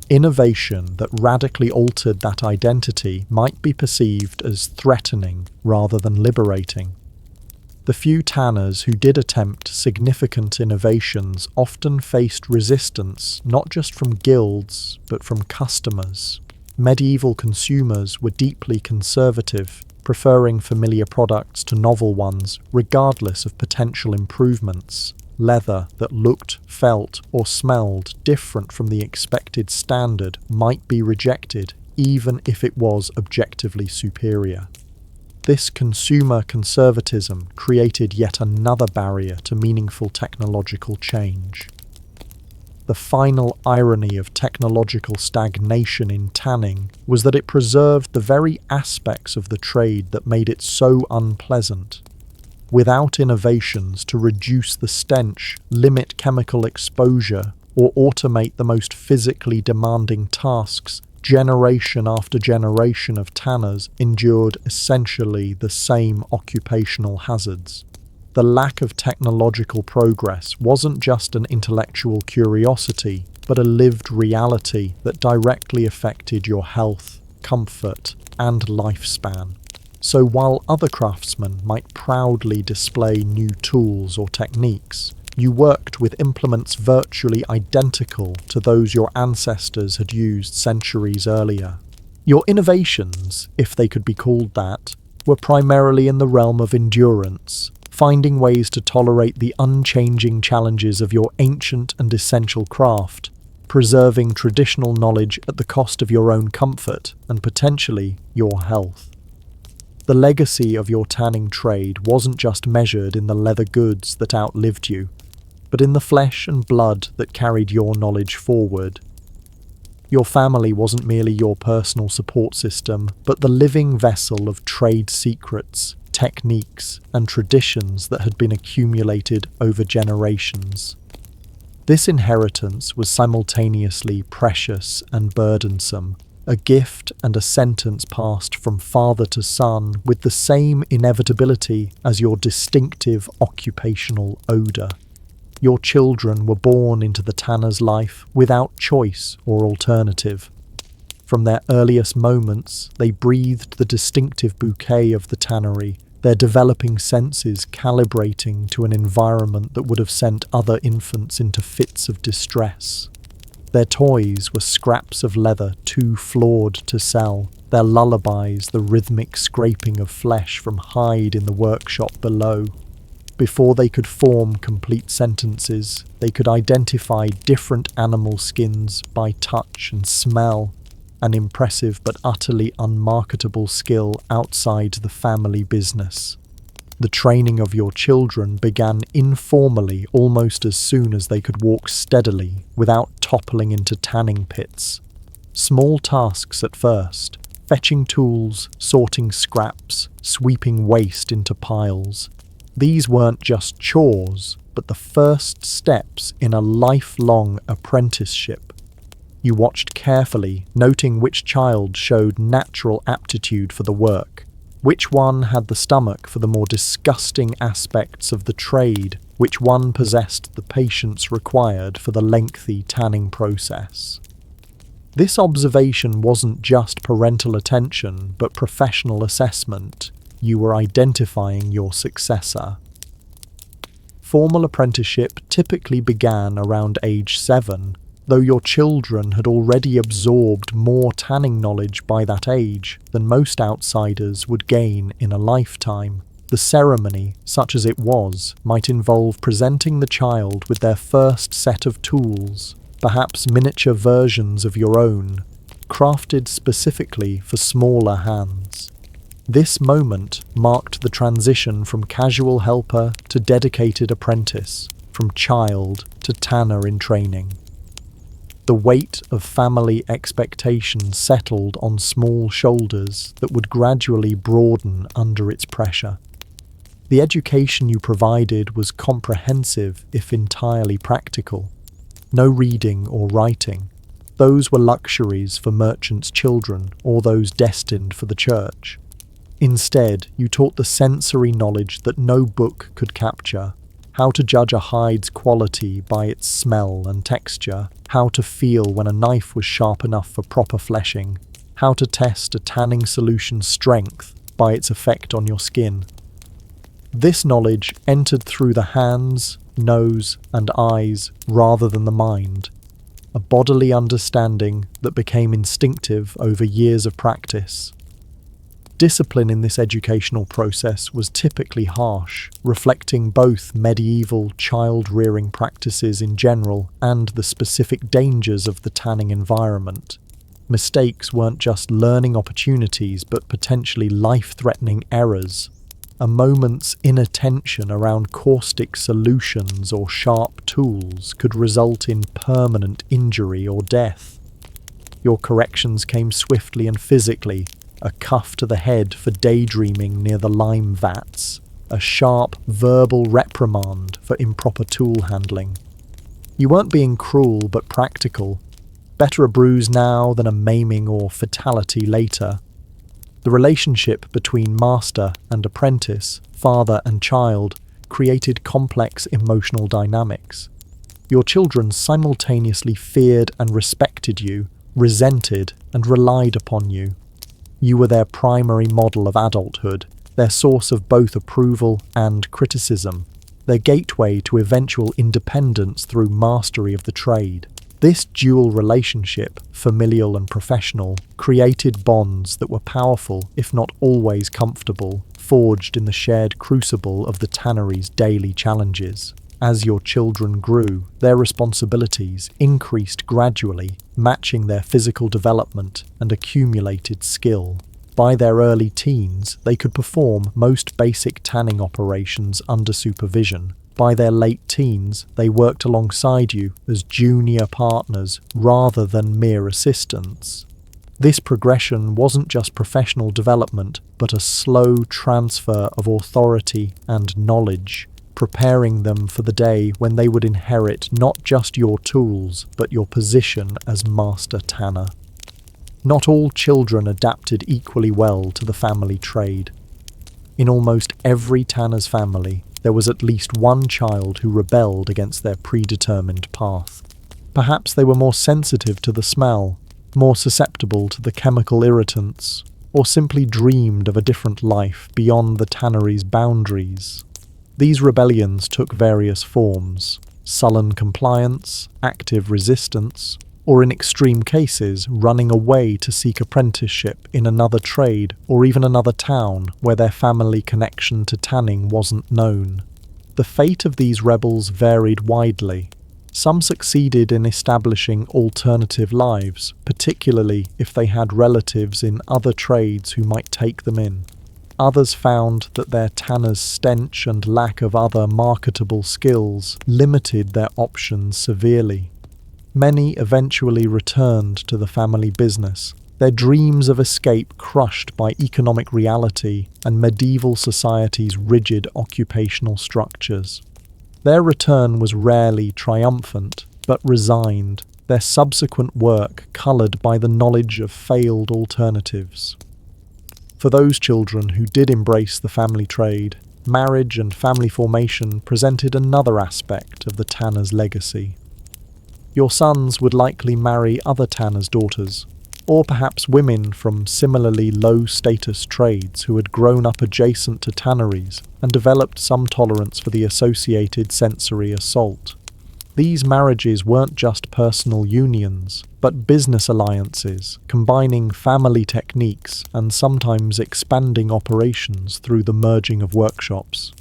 Innovation that radically altered that identity might be perceived as threatening rather than liberating. The few tanners who did attempt significant innovations often faced resistance not just from guilds, but from customers. Medieval consumers were deeply conservative, preferring familiar products to novel ones, regardless of potential improvements. Leather that looked, felt, or smelled different from the expected standard might be rejected, even if it was objectively superior. This consumer conservatism created yet another barrier to meaningful technological change. The final irony of technological stagnation in tanning was that it preserved the very aspects of the trade that made it so unpleasant. Without innovations to reduce the stench, limit chemical exposure, or automate the most physically demanding tasks, generation after generation of tanners endured essentially the same occupational hazards. The lack of technological progress wasn't just an intellectual curiosity, but a lived reality that directly affected your health, comfort, and lifespan. So while other craftsmen might proudly display new tools or techniques, you worked with implements virtually identical to those your ancestors had used centuries earlier. Your innovations, if they could be called that, were primarily in the realm of endurance, finding ways to tolerate the unchanging challenges of your ancient and essential craft, preserving traditional knowledge at the cost of your own comfort and potentially your health. The legacy of your tanning trade wasn't just measured in the leather goods that outlived you, but in the flesh and blood that carried your knowledge forward. Your family wasn't merely your personal support system, but the living vessel of trade secrets, techniques, and traditions that had been accumulated over generations. This inheritance was simultaneously precious and burdensome, a gift and a sentence passed from father to son with the same inevitability as your distinctive occupational odour. Your children were born into the tanner's life without choice or alternative. From their earliest moments, they breathed the distinctive bouquet of the tannery, their developing senses calibrating to an environment that would have sent other infants into fits of distress. Their toys were scraps of leather too flawed to sell, their lullabies the rhythmic scraping of flesh from hide in the workshop below. Before they could form complete sentences, they could identify different animal skins by touch and smell, an impressive but utterly unmarketable skill outside the family business. The training of your children began informally almost as soon as they could walk steadily without toppling into tanning pits. Small tasks at first, fetching tools, sorting scraps, sweeping waste into piles. These weren't just chores, but the first steps in a lifelong apprenticeship. You watched carefully, noting which child showed natural aptitude for the work, which one had the stomach for the more disgusting aspects of the trade, which one possessed the patience required for the lengthy tanning process. This observation wasn't just parental attention, but professional assessment. You were identifying your successor. Formal apprenticeship typically began around age 7, though your children had already absorbed more tanning knowledge by that age than most outsiders would gain in a lifetime. The ceremony, such as it was, might involve presenting the child with their first set of tools, perhaps miniature versions of your own, crafted specifically for smaller hands. This moment marked the transition from casual helper to dedicated apprentice, from child to tanner in training. The weight of family expectations settled on small shoulders that would gradually broaden under its pressure. The education you provided was comprehensive, if entirely practical. No reading or writing. Those were luxuries for merchants' children or those destined for the church. Instead, you taught the sensory knowledge that no book could capture, how to judge a hide's quality by its smell and texture, how to feel when a knife was sharp enough for proper fleshing, how to test a tanning solution's strength by its effect on your skin. This knowledge entered through the hands, nose, and eyes rather than the mind, a bodily understanding that became instinctive over years of practice. Discipline in this educational process was typically harsh, reflecting both medieval child-rearing practices in general and the specific dangers of the tanning environment. Mistakes weren't just learning opportunities but potentially life-threatening errors. A moment's inattention around caustic solutions or sharp tools could result in permanent injury or death. Your corrections came swiftly and physically, a cuff to the head for daydreaming near the lime vats, a sharp verbal reprimand for improper tool handling. You weren't being cruel but practical. Better a bruise now than a maiming or fatality later. The relationship between master and apprentice, father and child, created complex emotional dynamics. Your children simultaneously feared and respected you, resented and relied upon you. You were their primary model of adulthood, their source of both approval and criticism, their gateway to eventual independence through mastery of the trade. This dual relationship, familial and professional, created bonds that were powerful, if not always comfortable, forged in the shared crucible of the tannery's daily challenges. As your children grew, their responsibilities increased gradually, matching their physical development and accumulated skill. By their early teens, they could perform most basic tanning operations under supervision. By their late teens, they worked alongside you as junior partners rather than mere assistants. This progression wasn't just professional development, but a slow transfer of authority and knowledge, preparing them for the day when they would inherit not just your tools, but your position as master tanner. Not all children adapted equally well to the family trade. In almost every tanner's family, there was at least one child who rebelled against their predetermined path. Perhaps they were more sensitive to the smell, more susceptible to the chemical irritants, or simply dreamed of a different life beyond the tannery's boundaries. These rebellions took various forms: sullen compliance, active resistance, or in extreme cases, running away to seek apprenticeship in another trade or even another town where their family connection to tanning wasn't known. The fate of these rebels varied widely. Some succeeded in establishing alternative lives, particularly if they had relatives in other trades who might take them in. Others found that their tanner's stench and lack of other marketable skills limited their options severely. Many eventually returned to the family business, their dreams of escape crushed by economic reality and medieval society's rigid occupational structures. Their return was rarely triumphant, but resigned, their subsequent work coloured by the knowledge of failed alternatives. For those children who did embrace the family trade, marriage and family formation presented another aspect of the tanner's legacy. Your sons would likely marry other tanners' daughters, or perhaps women from similarly low-status trades who had grown up adjacent to tanneries and developed some tolerance for the associated sensory assault. These marriages weren't just personal unions, but business alliances, combining family techniques and sometimes expanding operations through the merging of workshops.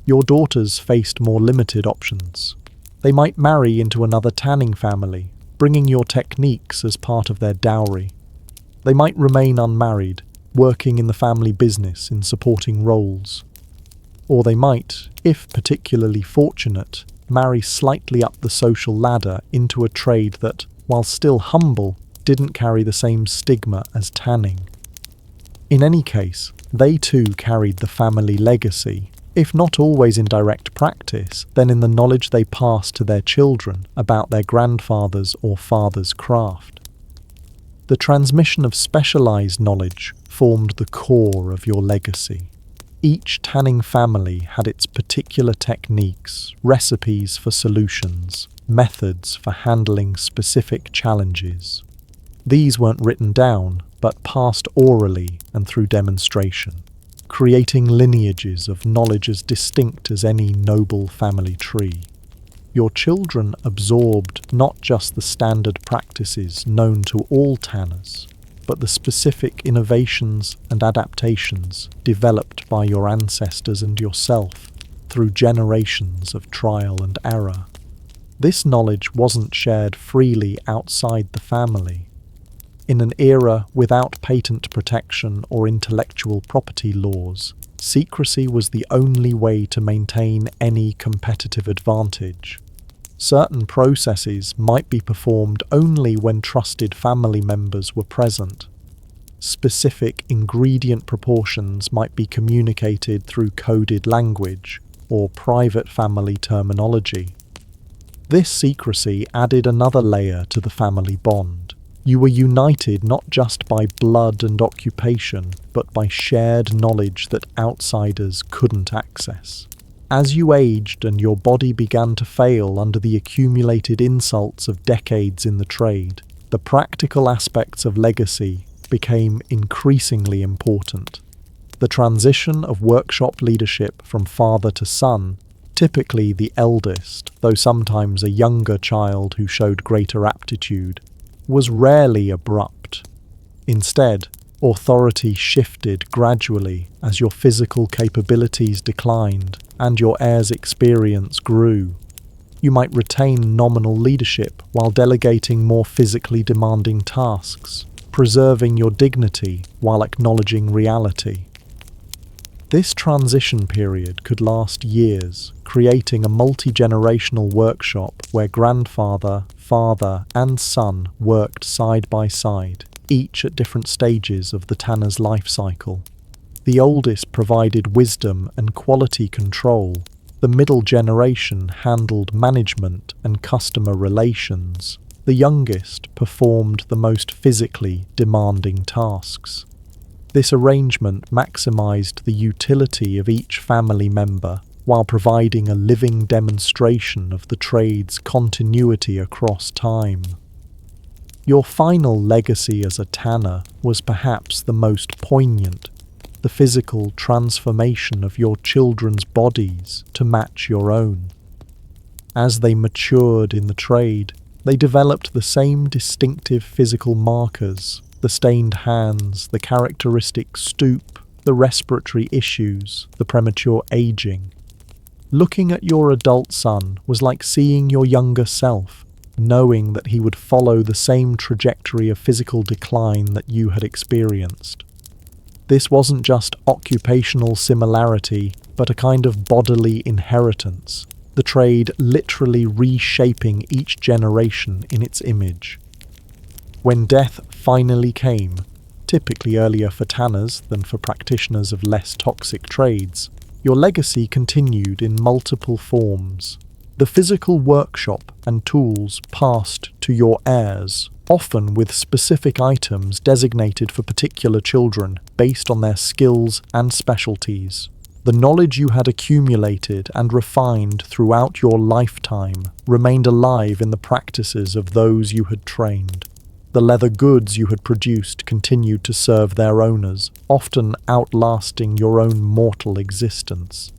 Your daughters faced more limited options. They might marry into another tanning family, bringing your techniques as part of their dowry. They might remain unmarried, working in the family business in supporting roles. Or they might, if particularly fortunate, marry slightly up the social ladder into a trade that, while still humble, didn't carry the same stigma as tanning. In any case, they too carried the family legacy, if not always in direct practice, then in the knowledge they passed to their children about their grandfather's or father's craft. The transmission of specialized knowledge formed the core of your legacy. Each tanning family had its particular techniques, recipes for solutions, methods for handling specific challenges. These weren't written down, but passed orally and through demonstration. creating lineages of knowledge as distinct as any noble family tree. Your children absorbed not just the standard practices known to all tanners, but the specific innovations and adaptations developed by your ancestors and yourself through generations of trial and error. This knowledge wasn't shared freely outside the family. In an era without patent protection or intellectual property laws, secrecy was the only way to maintain any competitive advantage. Certain processes might be performed only when trusted family members were present. Specific ingredient proportions might be communicated through coded language or private family terminology. This secrecy added another layer to the family bond. You were united not just by blood and occupation, but by shared knowledge that outsiders couldn't access. As you aged and your body began to fail under the accumulated insults of decades in the trade, the practical aspects of legacy became increasingly important. The transition of workshop leadership from father to son, typically the eldest, though sometimes a younger child who showed greater aptitude, was rarely abrupt. Instead, authority shifted gradually as your physical capabilities declined and your heir's experience grew. You might retain nominal leadership while delegating more physically demanding tasks, preserving your dignity while acknowledging reality. This transition period could last years, creating a multi-generational workshop where grandfather, father, and son worked side by side, each at different stages of the tanner's life cycle. The oldest provided wisdom and quality control. The middle generation handled management and customer relations. The youngest performed the most physically demanding tasks. This arrangement maximized the utility of each family member while providing a living demonstration of the trade's continuity across time. Your final legacy as a tanner was perhaps the most poignant, the physical transformation of your children's bodies to match your own. As they matured in the trade, they developed the same distinctive physical markers: the stained hands, the characteristic stoop, the respiratory issues, the premature aging. Looking at your adult son was like seeing your younger self, knowing that he would follow the same trajectory of physical decline that you had experienced. This wasn't just occupational similarity, but a kind of bodily inheritance, the trade literally reshaping each generation in its image. When death finally came, typically earlier for tanners than for practitioners of less toxic trades, your legacy continued in multiple forms. The physical workshop and tools passed to your heirs, often with specific items designated for particular children based on their skills and specialties. The knowledge you had accumulated and refined throughout your lifetime remained alive in the practices of those you had trained. The leather goods you had produced continued to serve their owners, often outlasting your own mortal existence.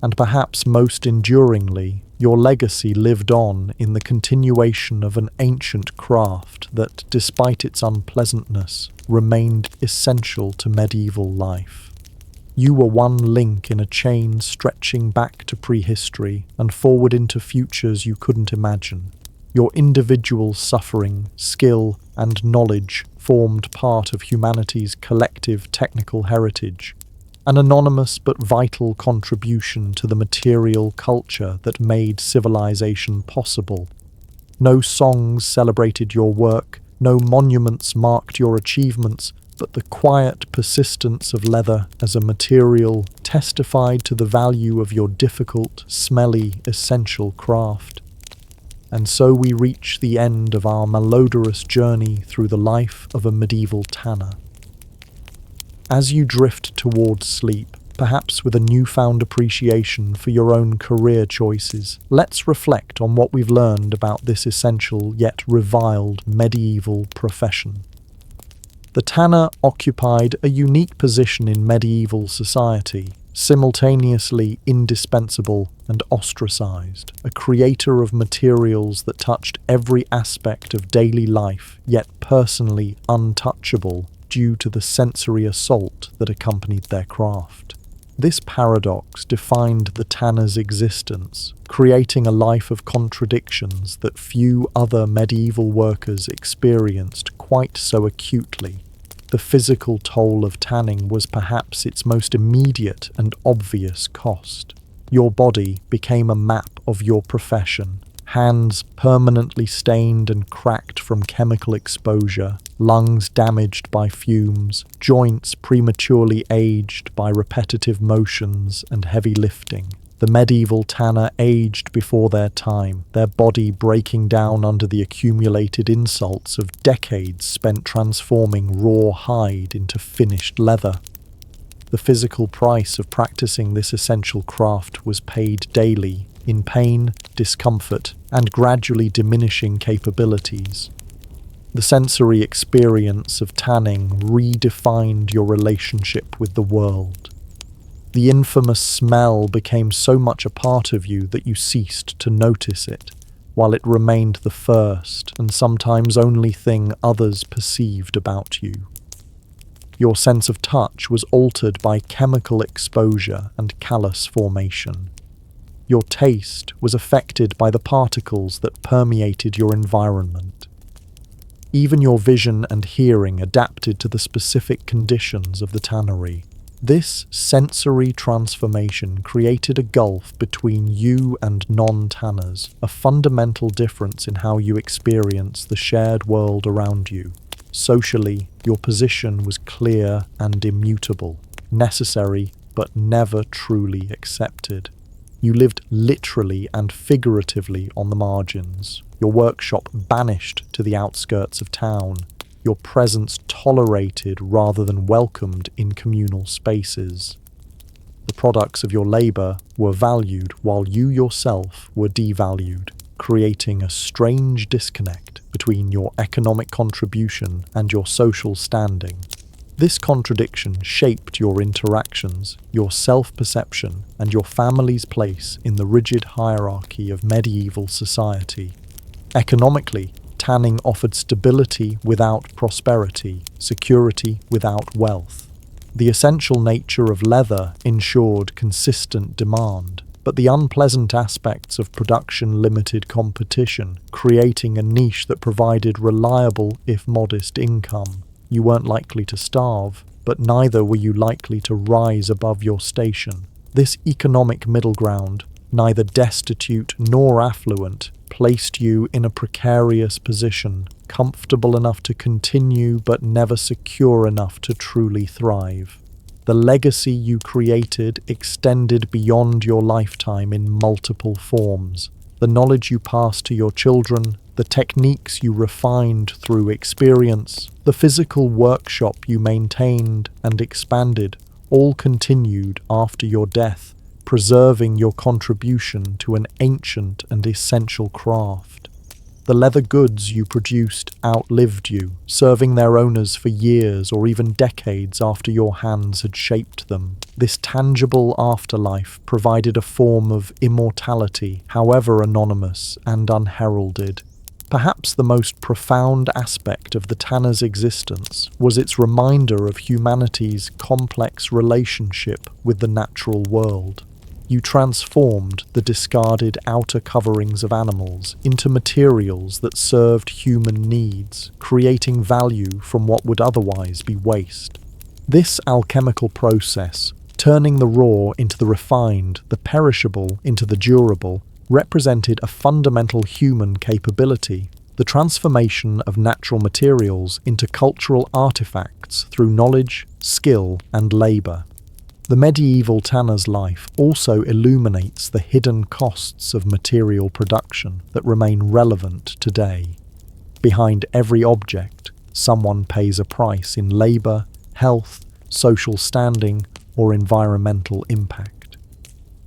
And perhaps most enduringly, your legacy lived on in the continuation of an ancient craft that, despite its unpleasantness, remained essential to medieval life. You were one link in a chain stretching back to prehistory and forward into futures you couldn't imagine. Your individual suffering, skill, and knowledge formed part of humanity's collective technical heritage, an anonymous but vital contribution to the material culture that made civilization possible. No songs celebrated your work, no monuments marked your achievements, but the quiet persistence of leather as a material testified to the value of your difficult, smelly, essential craft. And so we reach the end of our malodorous journey through the life of a medieval tanner. As you drift towards sleep, perhaps with a newfound appreciation for your own career choices, let's reflect on what we've learned about this essential yet reviled medieval profession. The tanner occupied a unique position in medieval society, simultaneously indispensable and ostracized, a creator of materials that touched every aspect of daily life, yet personally untouchable due to the sensory assault that accompanied their craft. This paradox defined the tanner's existence, creating a life of contradictions that few other medieval workers experienced quite so acutely. The physical toll of tanning was perhaps its most immediate and obvious cost. Your body became a map of your profession, hands permanently stained and cracked from chemical exposure, lungs damaged by fumes, joints prematurely aged by repetitive motions and heavy lifting. The medieval tanner aged before their time, their body breaking down under the accumulated insults of decades spent transforming raw hide into finished leather. The physical price of practicing this essential craft was paid daily, in pain, discomfort, and gradually diminishing capabilities. The sensory experience of tanning redefined your relationship with the world. The infamous smell became so much a part of you that you ceased to notice it, while it remained the first and sometimes only thing others perceived about you. Your sense of touch was altered by chemical exposure and callus formation. Your taste was affected by the particles that permeated your environment. Even your vision and hearing adapted to the specific conditions of the tannery. This sensory transformation created a gulf between you and non-tanners, a fundamental difference in how you experience the shared world around you. Socially, your position was clear and immutable, necessary but never truly accepted. You lived literally and figuratively on the margins, your workshop banished to the outskirts of town, your presence tolerated rather than welcomed in communal spaces. The products of your labor were valued while you yourself were devalued, creating a strange disconnect between your economic contribution and your social standing. This contradiction shaped your interactions, your self-perception, and your family's place in the rigid hierarchy of medieval society. Economically, tanning offered stability without prosperity, security without wealth. The essential nature of leather ensured consistent demand, but the unpleasant aspects of production limited competition, creating a niche that provided reliable, if modest, income. You weren't likely to starve, but neither were you likely to rise above your station. This economic middle ground, neither destitute nor affluent, placed you in a precarious position, comfortable enough to continue but never secure enough to truly thrive. The legacy you created extended beyond your lifetime in multiple forms. The knowledge you passed to your children, the techniques you refined through experience, the physical workshop you maintained and expanded, all continued after your death, preserving your contribution to an ancient and essential craft. The leather goods you produced outlived you, serving their owners for years or even decades after your hands had shaped them. This tangible afterlife provided a form of immortality, however anonymous and unheralded. Perhaps the most profound aspect of the tanner's existence was its reminder of humanity's complex relationship with the natural world. You transformed the discarded outer coverings of animals into materials that served human needs, creating value from what would otherwise be waste. This alchemical process, turning the raw into the refined, the perishable into the durable, represented a fundamental human capability, the transformation of natural materials into cultural artifacts through knowledge, skill, and labor. The medieval tanner's life also illuminates the hidden costs of material production that remain relevant today. Behind every object, someone pays a price in labor, health, social standing, or environmental impact.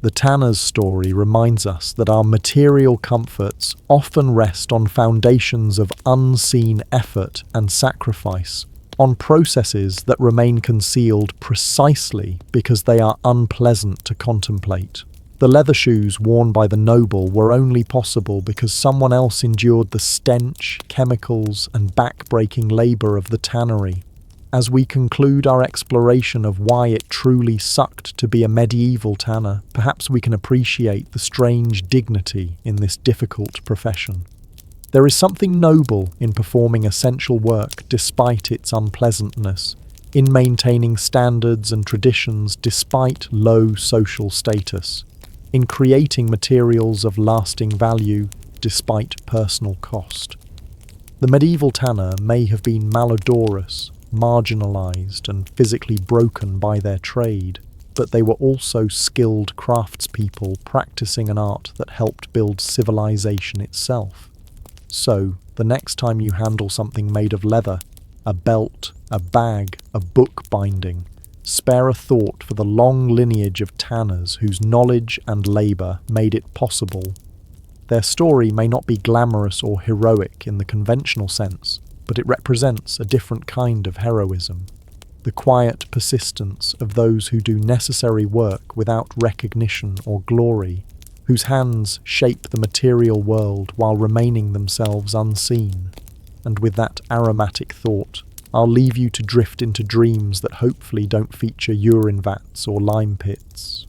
The tanner's story reminds us that our material comforts often rest on foundations of unseen effort and sacrifice, on processes that remain concealed precisely because they are unpleasant to contemplate. The leather shoes worn by the noble were only possible because someone else endured the stench, chemicals, and back-breaking labour of the tannery. As we conclude our exploration of why it truly sucked to be a medieval tanner, perhaps we can appreciate the strange dignity in this difficult profession. There is something noble in performing essential work despite its unpleasantness, in maintaining standards and traditions despite low social status, in creating materials of lasting value despite personal cost. The medieval tanner may have been malodorous, marginalized, and physically broken by their trade, but they were also skilled craftspeople practicing an art that helped build civilization itself. So, the next time you handle something made of leather, a belt, a bag, a book binding, spare a thought for the long lineage of tanners whose knowledge and labour made it possible. Their story may not be glamorous or heroic in the conventional sense, but it represents a different kind of heroism. The quiet persistence of those who do necessary work without recognition or glory, whose hands shape the material world while remaining themselves unseen. And with that aromatic thought, I'll leave you to drift into dreams that hopefully don't feature urine vats or lime pits.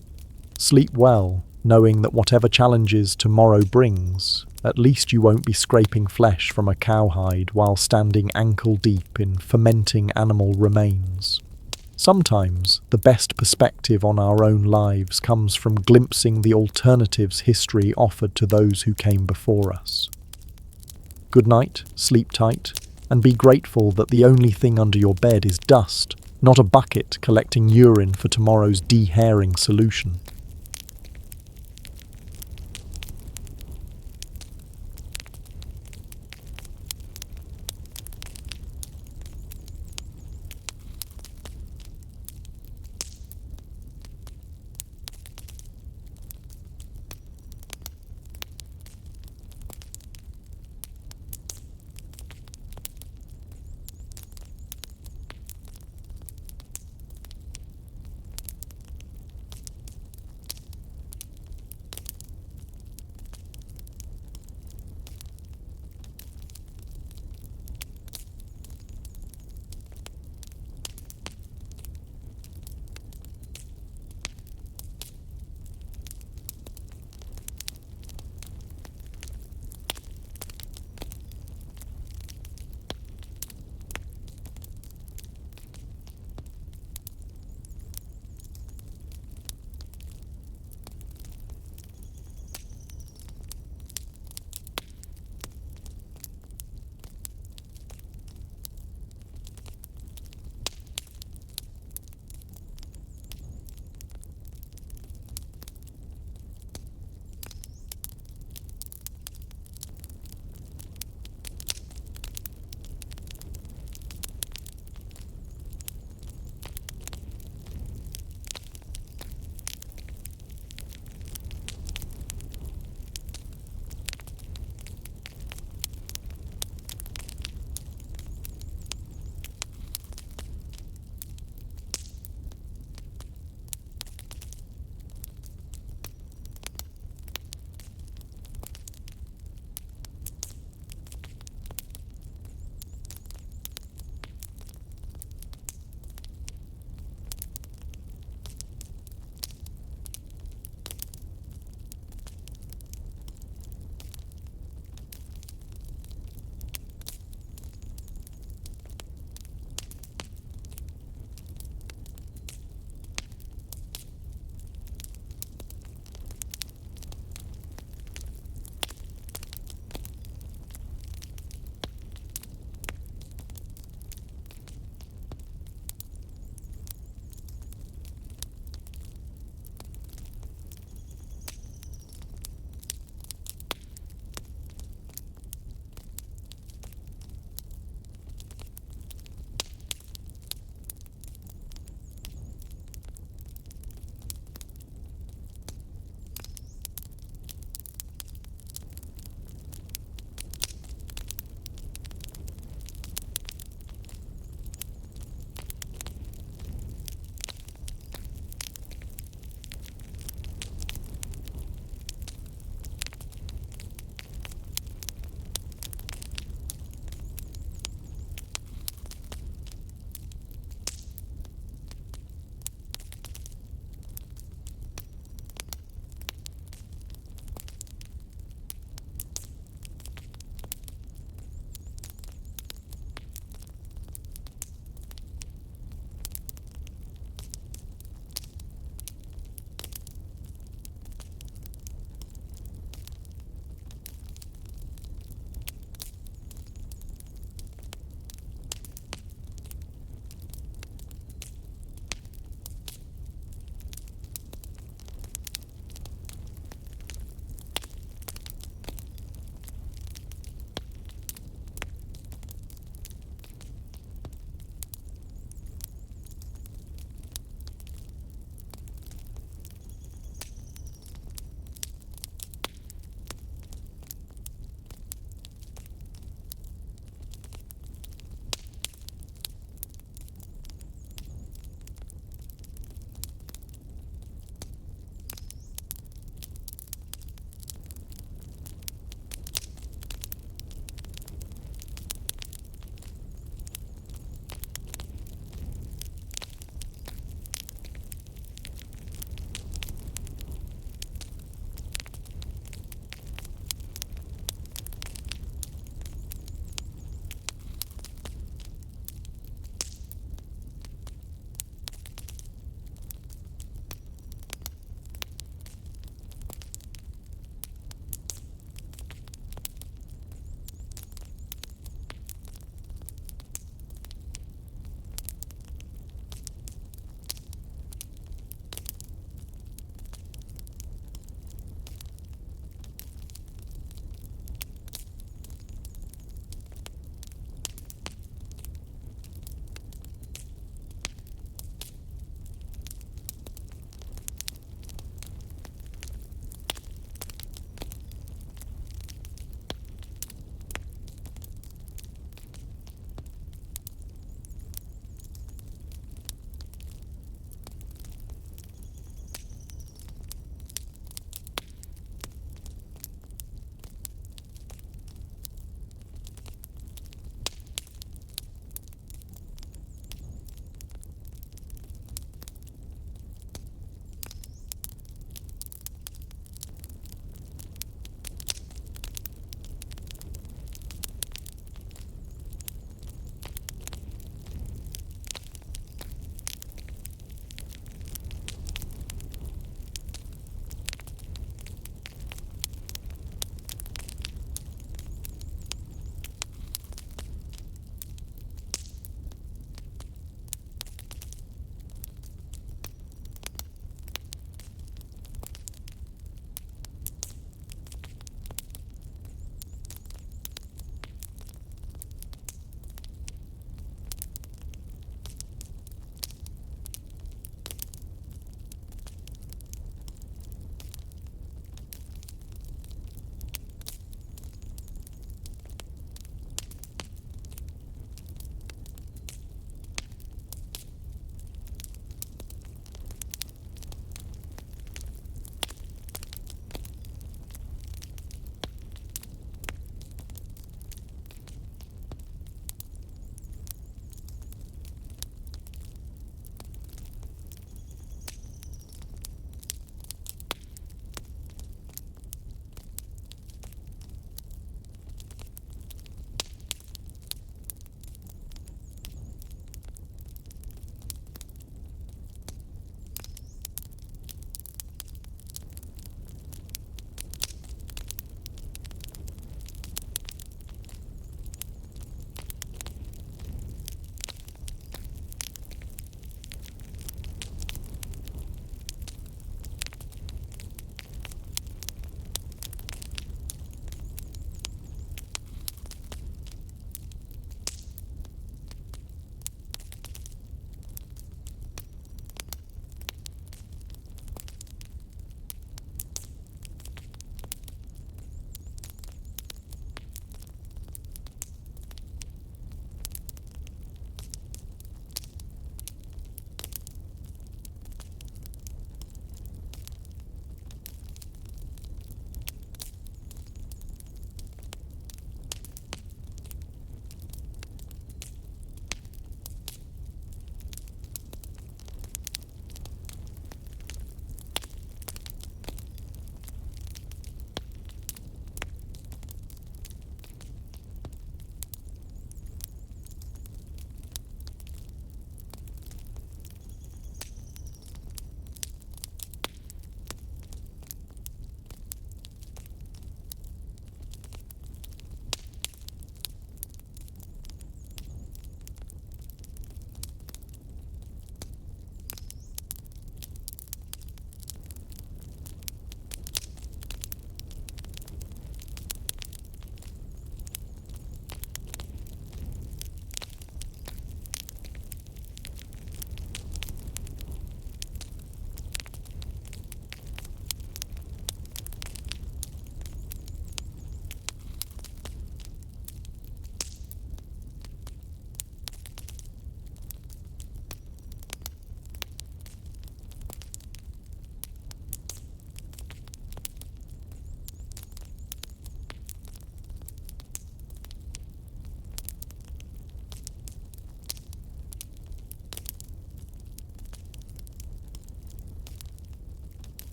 Sleep well, knowing that whatever challenges tomorrow brings, at least you won't be scraping flesh from a cowhide while standing ankle-deep in fermenting animal remains. Sometimes, the best perspective on our own lives comes from glimpsing the alternatives history offered to those who came before us. Good night, sleep tight, and be grateful that the only thing under your bed is dust, not a bucket collecting urine for tomorrow's de-hairing solution.